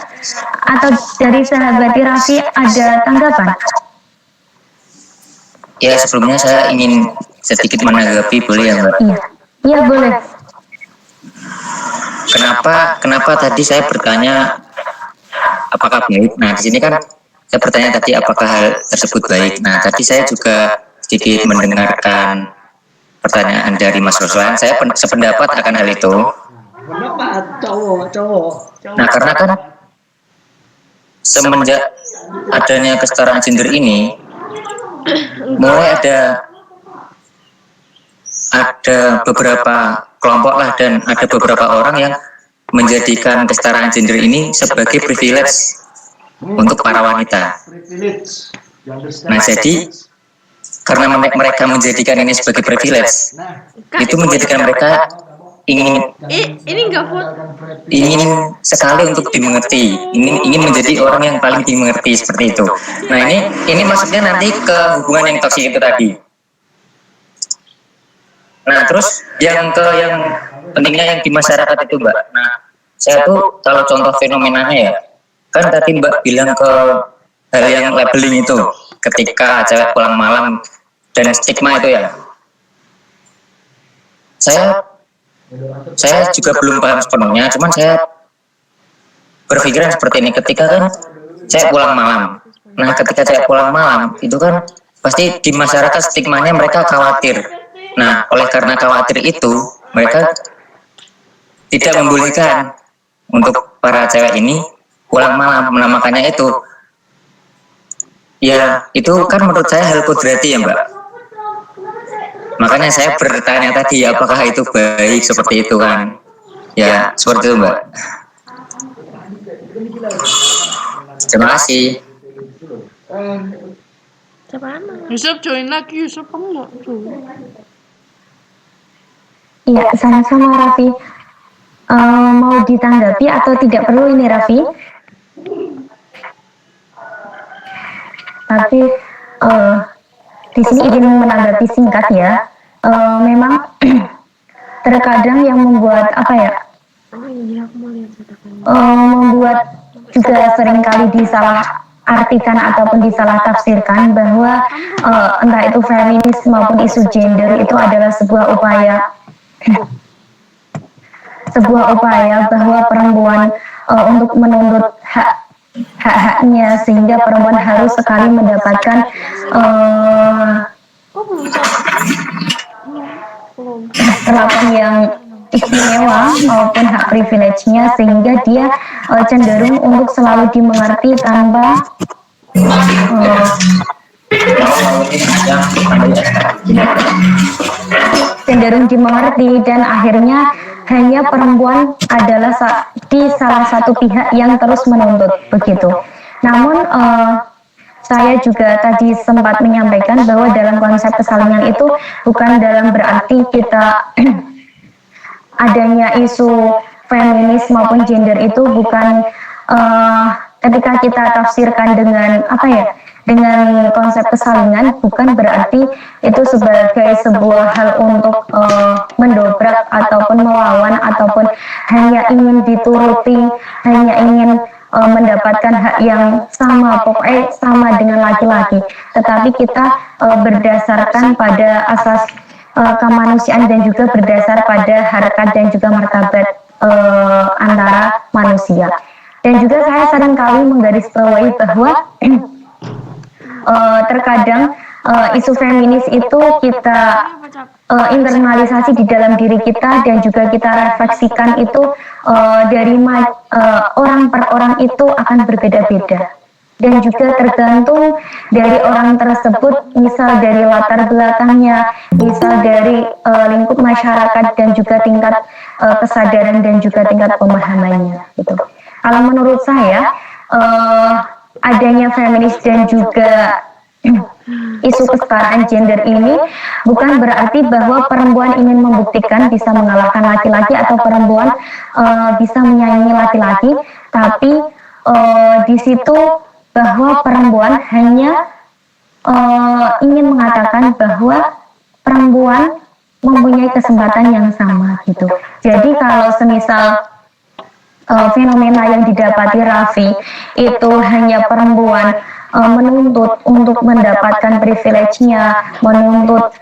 atau dari sahabat Raffi ada tanggapan? Ya, sebelumnya saya ingin sedikit menanggapi, boleh ya Mbak? Iya boleh. Kenapa tadi saya bertanya apakah baik? Nah, di sini kan saya bertanya tadi apakah hal tersebut baik. Nah, tadi saya juga sedikit mendengarkan pertanyaan dari Mas Ruslan. Saya sependapat akan hal itu. Nah, karena kan semenjak adanya kesetaraan gender ini, mulai ada beberapa kelompok lah dan ada beberapa orang yang menjadikan kesetaraan gender ini sebagai privilege untuk para wanita. Nah, jadi karena mereka menjadikan ini sebagai privilege, itu menjadikan mereka ingin sekali untuk dimengerti, ingin menjadi orang yang paling dimengerti seperti itu. Nah, ini maksudnya nanti ke hubungan yang toksik itu tadi. Nah, terus yang pentingnya yang di masyarakat itu, Mbak. Nah, saya tuh kalau contoh fenomenanya ya, kan tadi Mbak bilang ke hal yang labeling itu, ketika cewek pulang malam dan stigma itu ya. Saya juga belum paham sepenuhnya, cuman saya berpikiran seperti ini, ketika kan saya pulang malam. Nah, ketika saya pulang malam, itu kan pasti di masyarakat stigmanya mereka khawatir. Nah, oleh karena khawatir itu, mereka tidak membolehkan untuk para cewek ini pulang malam. Nah, makanya itu, ya itu kan menurut saya hal kudrati ya Mbak. Makanya saya bertanya tadi, apakah itu baik seperti itu kan? Ya, seperti itu Mbak. Terima kasih. Yusuf join lagi, Yusuf kamu nggak tuh? Iya, sama-sama Raffi. Mau ditanggapi atau tidak perlu ini Raffi? Tapi di sini izin menanggapi singkat ya. Memang terkadang yang membuat membuat juga seringkali disalah artikan ataupun disalah tafsirkan bahwa entah itu feminis maupun isu gender itu adalah sebuah upaya bahwa perempuan untuk menuntut hak-haknya, sehingga perempuan harus sekali mendapatkan perlakuan yang istimewa maupun hak privilege-nya, sehingga dia cenderung untuk selalu dimengerti tanpa cenderung dimengerti, dan akhirnya hanya perempuan adalah di salah satu pihak yang terus menuntut begitu. Namun saya juga tadi sempat menyampaikan bahwa dalam konsep kesalingan itu bukan dalam berarti kita adanya isu feminis maupun gender itu bukan ketika kita tafsirkan dengan dengan konsep kesalingan, bukan berarti itu sebagai sebuah hal untuk mendobrak ataupun melawan ataupun hanya ingin dituruti, hanya ingin mendapatkan hak yang sama, pokoknya sama dengan laki-laki, tetapi kita berdasarkan pada asas kemanusiaan dan juga berdasar pada harkat dan juga martabat antara manusia. Dan juga saya seringkali menggarisbawahi bahwa terkadang isu feminis itu kita internalisasi di dalam diri kita dan juga kita refleksikan itu dari orang per orang itu akan berbeda-beda, dan juga tergantung dari orang tersebut, misal dari latar belakangnya, misal dari lingkup masyarakat dan juga tingkat kesadaran dan juga tingkat pemahamannya gitu. Kalau menurut saya adanya feminis dan juga isu kesetaraan gender ini bukan berarti bahwa perempuan ingin membuktikan bisa mengalahkan laki-laki atau perempuan bisa menyaingi laki-laki, tapi di situ bahwa perempuan hanya ingin mengatakan bahwa perempuan mempunyai kesempatan yang sama gitu. Jadi kalau semisal fenomena yang didapati Raffi itu hanya perempuan menuntut untuk mendapatkan privilege-nya, menuntut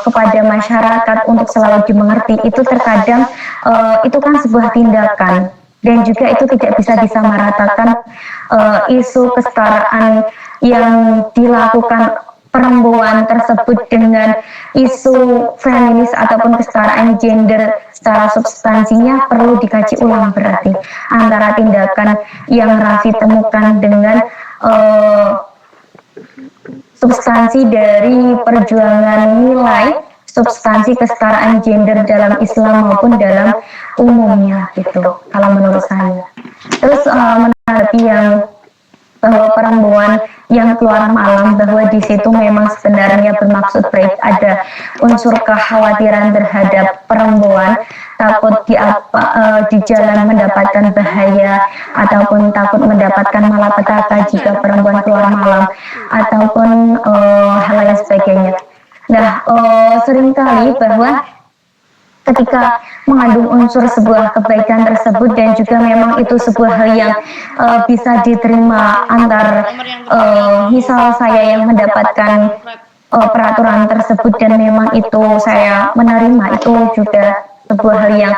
kepada masyarakat untuk selalu dimengerti, itu terkadang itu kan sebuah tindakan, dan juga itu tidak bisa disamaratakan isu kesetaraan yang dilakukan perempuan tersebut dengan isu feminis ataupun kesetaraan gender secara substansinya perlu dikaji ulang berarti antara tindakan yang Raffi temukan dengan substansi dari perjuangan nilai substansi kesetaraan gender dalam Islam maupun dalam umumnya gitu kalau menurut saya. Terus menanggapi yang bahwa perempuan yang keluar malam, bahwa di situ memang sebenarnya bermaksud baik, ada unsur kekhawatiran terhadap perempuan, takut di jalan mendapatkan bahaya ataupun takut mendapatkan malapetaka jika perempuan keluar malam ataupun hal lain sebagainya. Nah, seringkali bahwa ketika mengandung unsur sebuah kebaikan tersebut dan juga memang itu sebuah hal yang bisa diterima antar misal saya yang mendapatkan peraturan tersebut dan memang itu saya menerima, itu juga sebuah hal yang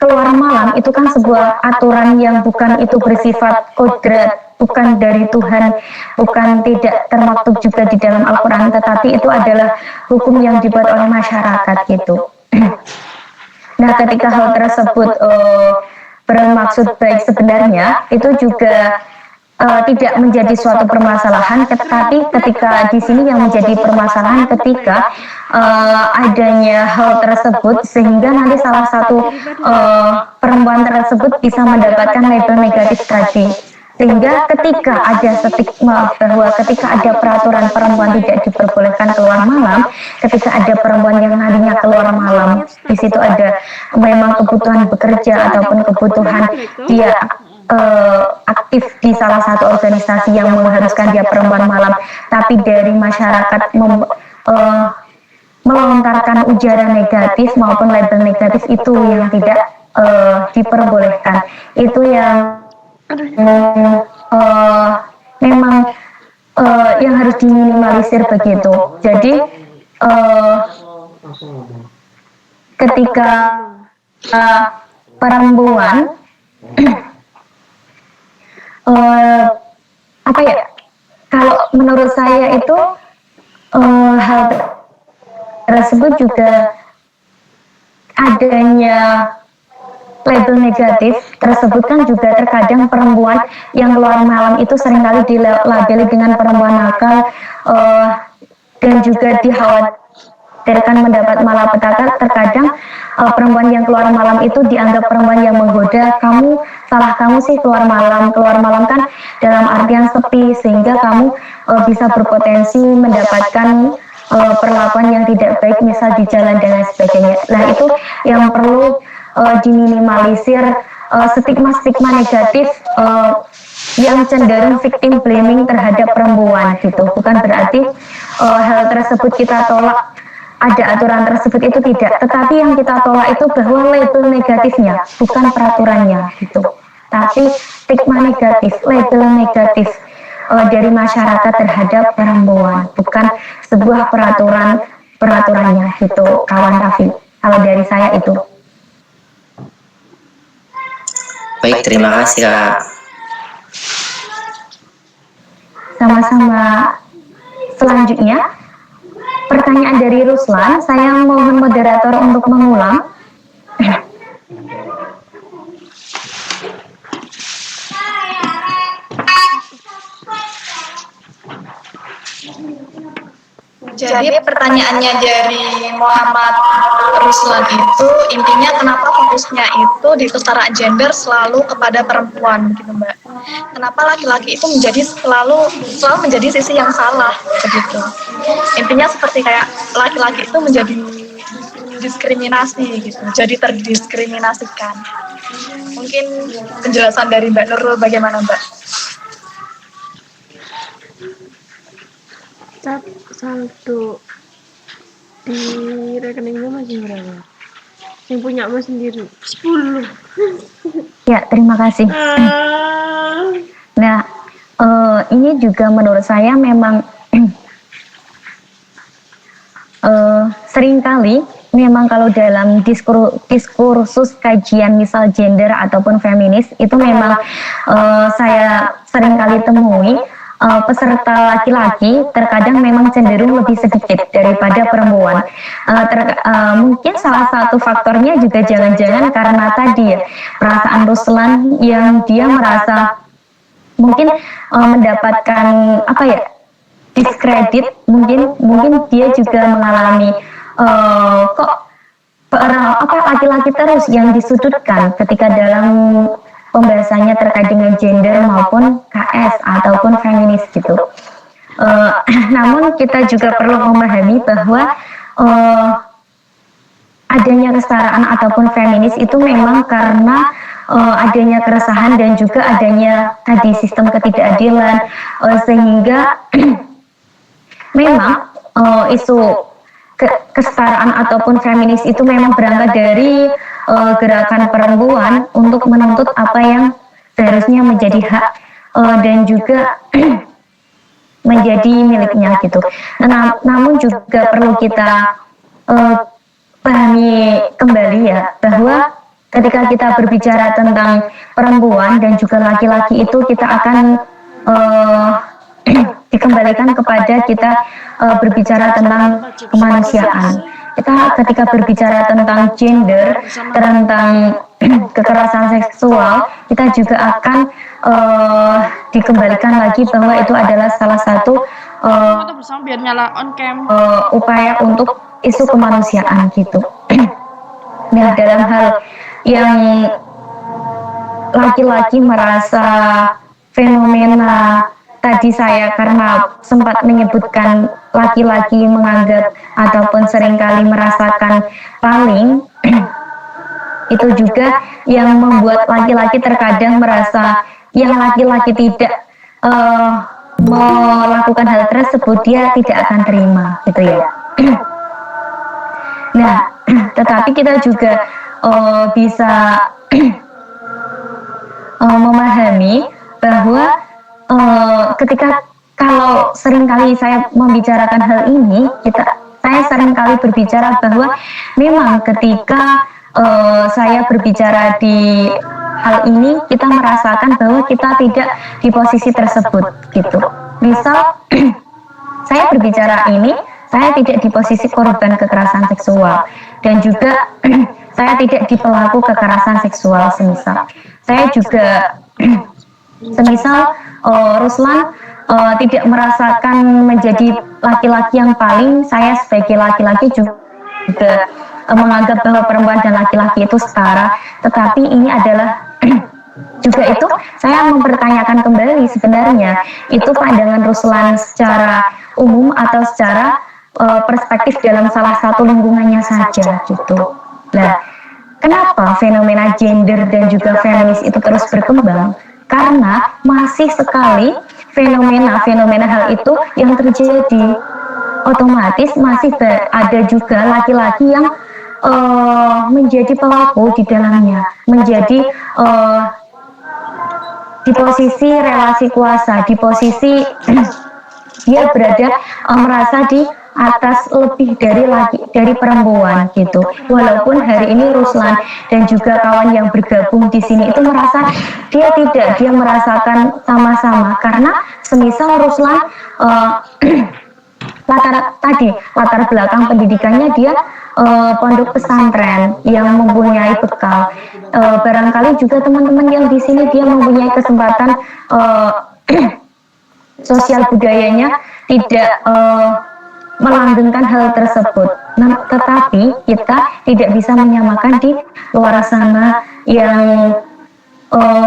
keluar malam itu kan sebuah aturan yang bukan itu bersifat kodrat, bukan dari Tuhan, bukan tidak termaktub juga di dalam Al-Quran, tetapi itu adalah hukum yang dibuat oleh masyarakat gitu. Nah, ketika hal tersebut bermaksud baik sebenarnya, itu juga tidak menjadi suatu permasalahan, tetapi ketika di sini yang menjadi permasalahan ketika adanya hal tersebut sehingga nanti salah satu perempuan tersebut bisa mendapatkan label negatif tadi, sehingga ketika ada stigma bahwa ketika ada peraturan perempuan tidak diperbolehkan keluar malam, ketika ada perempuan yang nantinya keluar malam, di situ ada memang kebutuhan bekerja ataupun kebutuhan dia aktif di salah satu organisasi yang mengharuskan dia perempuan malam, tapi dari masyarakat melontarkan ujaran negatif maupun label negatif itu yang tidak diperbolehkan. Itu yang memang yang harus diminimalisir begitu. Jadi ketika perempuan apa ya, kalau menurut saya itu hal tersebut juga adanya label negatif tersebut kan juga terkadang perempuan yang keluar malam itu seringkali dilabeli dengan perempuan nakal dan juga dikhawatirkan mendapat malapetaka. Terkadang perempuan yang keluar malam itu dianggap perempuan yang menggoda. Salah kamu sih keluar malam kan dalam artian sepi, sehingga kamu bisa berpotensi mendapatkan perlakuan yang tidak baik, misal di jalan dan lain sebagainya. Nah, itu yang perlu diminimalisir, stigma-stigma negatif yang cenderung victim blaming terhadap perempuan gitu. Bukan berarti hal tersebut kita tolak, ada aturan tersebut, itu tidak. Tetapi yang kita tolak itu bahwa label negatifnya, bukan peraturannya gitu. Tapi stigma negatif, label negatif dari masyarakat terhadap perempuan, bukan sebuah peraturannya gitu, kawan Raffi. Kalau dari saya itu. Baik, terima kasih Kak. Sama-sama. Selanjutnya, pertanyaan dari Ruslan, saya mohon moderator untuk mengulang. Jadi pertanyaannya dari Muhammad Ruslan itu intinya kenapa fokusnya itu di kesetaraan gender selalu kepada perempuan gitu Mbak. Kenapa laki-laki itu selalu menjadi sisi yang salah begitu. Intinya seperti kayak laki-laki itu menjadi diskriminasi gitu, jadi terdiskriminasikan. Mungkin penjelasan dari Mbak Nurul bagaimana Mbak? Saldo di rekeningnya masih berapa? Yang punya Mas sendiri 10. Ya, terima kasih. Nah, ini juga menurut saya memang seringkali memang kalau dalam diskursus kajian misal gender ataupun feminis itu memang saya seringkali temui peserta laki-laki terkadang memang cenderung lebih sedikit daripada perempuan. Mungkin salah satu faktornya juga jangan-jangan karena tadi ya, perasaan Ruslan yang dia merasa mungkin mendapatkan apa ya, diskredit, mungkin dia juga mengalami kok laki-laki terus yang disudutkan ketika dalam pembahasannya terkait dengan gender maupun KS ataupun feminis gitu. Namun kita juga perlu memahami bahwa adanya kesetaraan ataupun feminis itu memang karena adanya keresahan dan juga adanya tadi sistem ketidakadilan, sehingga memang isu kesetaraan ataupun feminis itu memang berangkat dari gerakan perempuan untuk menuntut apa yang seharusnya menjadi hak dan juga menjadi miliknya gitu. Namun juga perlu kita pahami kembali ya, bahwa ketika kita berbicara tentang perempuan dan juga laki-laki itu kita akan dikembalikan kepada kita berbicara tentang kemanusiaan. Kita ketika berbicara tentang gender, tentang kekerasan seksual, kita juga akan dikembalikan lagi bahwa itu adalah salah satu upaya untuk isu kemanusiaan gitu. Nah, dalam hal yang laki-laki merasa fenomena tadi saya karena sempat menyebutkan laki-laki menganggap ataupun seringkali merasakan paling itu juga yang membuat laki-laki terkadang merasa yang laki-laki tidak melakukan hal tersebut dia tidak akan terima gitu ya. Nah, tetapi kita juga bisa memahami bahwa ketika kalau seringkali saya membicarakan hal ini, saya seringkali berbicara bahwa memang ketika saya berbicara di hal ini, kita merasakan bahwa kita tidak di posisi tersebut gitu. Misal saya berbicara ini, saya tidak di posisi korban kekerasan seksual dan juga saya tidak di pelaku kekerasan seksual semisal. Saya juga semisal Ruslan tidak merasakan menjadi laki-laki yang paling, saya sebagai laki-laki juga menganggap bahwa perempuan dan laki-laki itu setara, tetapi ini adalah juga itu saya mempertanyakan kembali sebenarnya itu pandangan Ruslan secara umum atau secara perspektif dalam salah satu lingkungannya saja gitu. Nah, kenapa fenomena gender dan juga feminis itu terus berkembang? Karena masih sekali fenomena hal itu yang terjadi. Otomatis masih ada juga laki-laki yang menjadi pelaku di dalamnya, menjadi di posisi relasi kuasa, di posisi dia berada merasa di atas lebih dari perempuan gitu. Walaupun hari ini Ruslan dan juga kawan yang bergabung di sini itu merasa dia merasakan sama-sama, karena semisal Ruslan latar belakang pendidikannya dia pondok pesantren yang mempunyai bekal. Barangkali juga teman-teman yang di sini dia mempunyai kesempatan sosial budayanya tidak melanggengkan hal tersebut. Nah, tetapi kita tidak bisa menyamakan di luar sana yang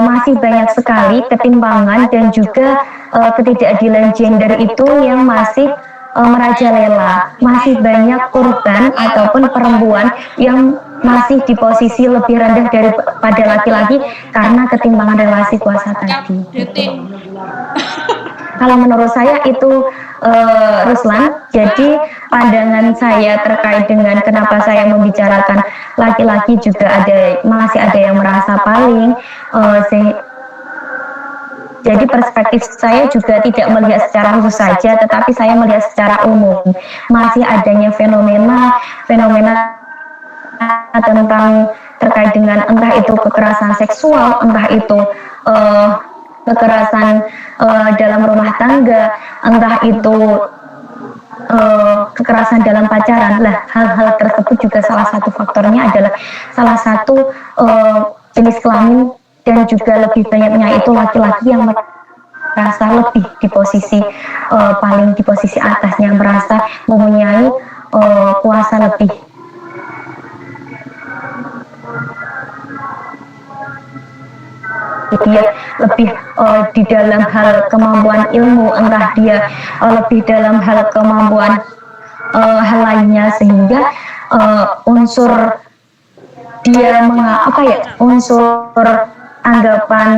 masih banyak sekali ketimpangan dan juga ketidakadilan gender itu yang masih merajalela. Masih banyak korban ataupun perempuan yang masih di posisi lebih rendah daripada laki-laki karena ketimpangan relasi kuasa tadi. Kalau menurut saya itu Ruslan, jadi pandangan saya terkait dengan kenapa saya membicarakan laki-laki juga masih ada yang merasa paling jadi perspektif saya juga tidak melihat secara khusus saja, tetapi saya melihat secara umum. Masih adanya fenomena tentang terkait dengan entah itu kekerasan seksual, entah itu kekerasan dalam rumah tangga, entah itu kekerasan dalam pacaran. Lah, hal-hal tersebut juga salah satu faktornya adalah salah satu jenis kelamin dan juga lebih banyaknya itu laki-laki yang merasa lebih di posisi paling di posisi atasnya, merasa mempunyai kuasa lebih. Dia lebih di dalam hal kemampuan ilmu, entah dia lebih dalam hal kemampuan hal lainnya, sehingga unsur dia unsur anggapan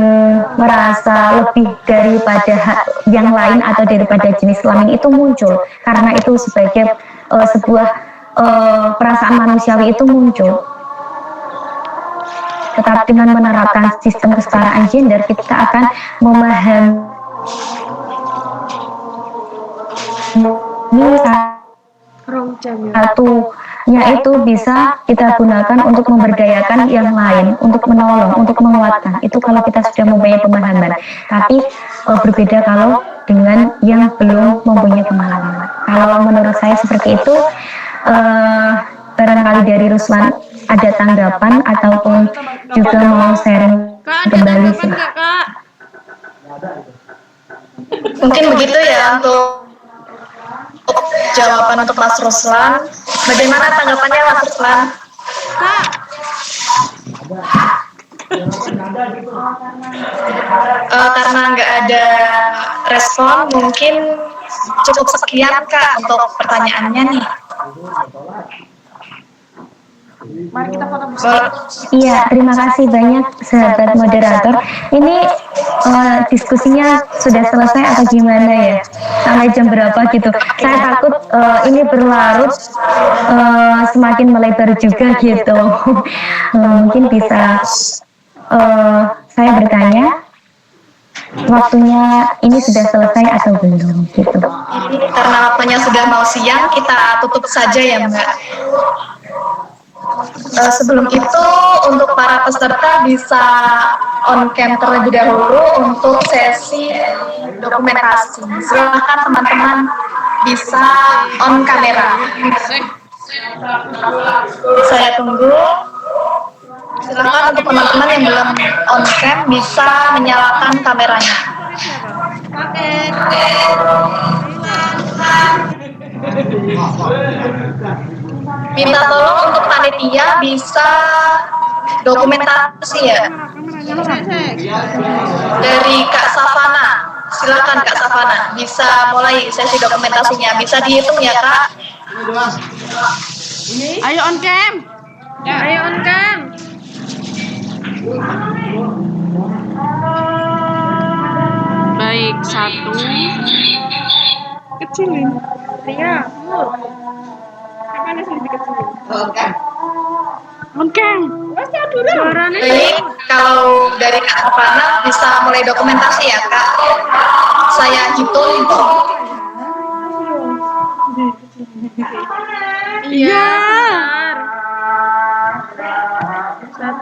merasa lebih daripada yang lain atau daripada jenis kelamin itu muncul, karena itu sebagai sebuah perasaan manusiawi itu muncul. Tetapi dengan menerapkan sistem kesetaraan gender, kita akan memahami satunya itu bisa kita gunakan untuk memberdayakan yang lain, untuk menolong, untuk menguatkan. Itu kalau kita sudah mempunyai pemahaman. Tapi berbeda kalau dengan yang belum mempunyai pemahaman. Kalau menurut saya seperti itu. Barangkali dari Ruslan ada tanggapan ataupun juga mau sharing kembali sih. Mungkin begitu ya untuk jawaban untuk Mas Ruslan. Bagaimana tanggapannya Mas Ruslan? Karena nggak ada respon, mungkin cukup sekian Kak untuk pertanyaannya nih. Mari kita foto bersama. Iya, terima kasih banyak sahabat moderator. Ini diskusinya sudah selesai atau gimana ya? sampai jam berapa gitu. Saya takut ini berlarut semakin melebar juga gitu. Mungkin bisa saya bertanya, waktunya ini sudah selesai atau belum gitu. Karena waktunya sudah mau siang, kita tutup saja ya Mbak. Sebelum itu, untuk para peserta bisa on cam terlebih dahulu untuk sesi dokumentasi. Silakan teman-teman bisa on kamera. Saya tunggu. Silakan untuk teman-teman yang belum on cam bisa menyalakan kameranya. Minta tolong untuk panitia bisa dokumentasi ya. Dari Kak Savana, silakan Kak Savana, bisa mulai sesi dokumentasinya. Bisa dihitung ya Kak. Ayo on cam. Ya, ayo on cam. Baik, 1. Kecilin. Iya, apa nih sih dikecilin? On cam. Suaranya Baik, kalau dari Kak Savana bisa mulai dokumentasi ya Kak. Saya hitung. Iya.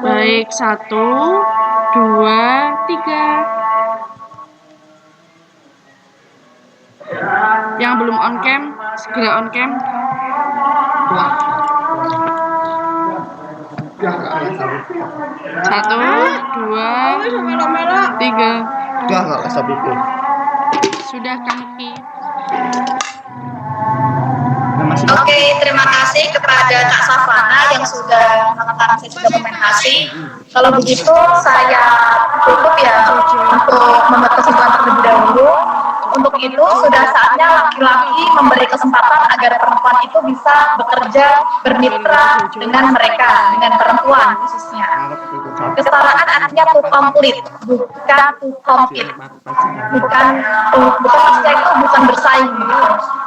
Baik, 1, 2, 3. Yang belum on cam, segera on cam. 1, 2, 3. Sudah kamu Ki. Oke, terima kasih kepada Kak Savana yang sudah melakukan sesi dokumentasi. Kalau begitu saya tutup ya untuk membuat kesimpulan terlebih dahulu. Untuk itu sudah saatnya laki-laki memberi kesempatan agar perempuan itu bisa bekerja bermitra dengan mereka, dengan perempuan khususnya. Kesetaraan artinya to complete, bukan to compete. Bukan maksudnya itu bukan bersaing.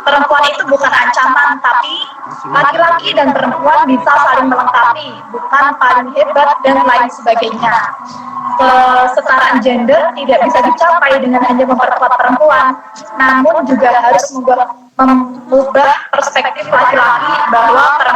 Perempuan itu bukan ancaman, tapi laki-laki dan perempuan bisa saling melengkapi, bukan paling hebat dan lain sebagainya. Kesetaraan gender tidak bisa dicapai dengan hanya memperkuat perempuan, namun juga harus mengubah perspektif laki-laki bahwa perempuan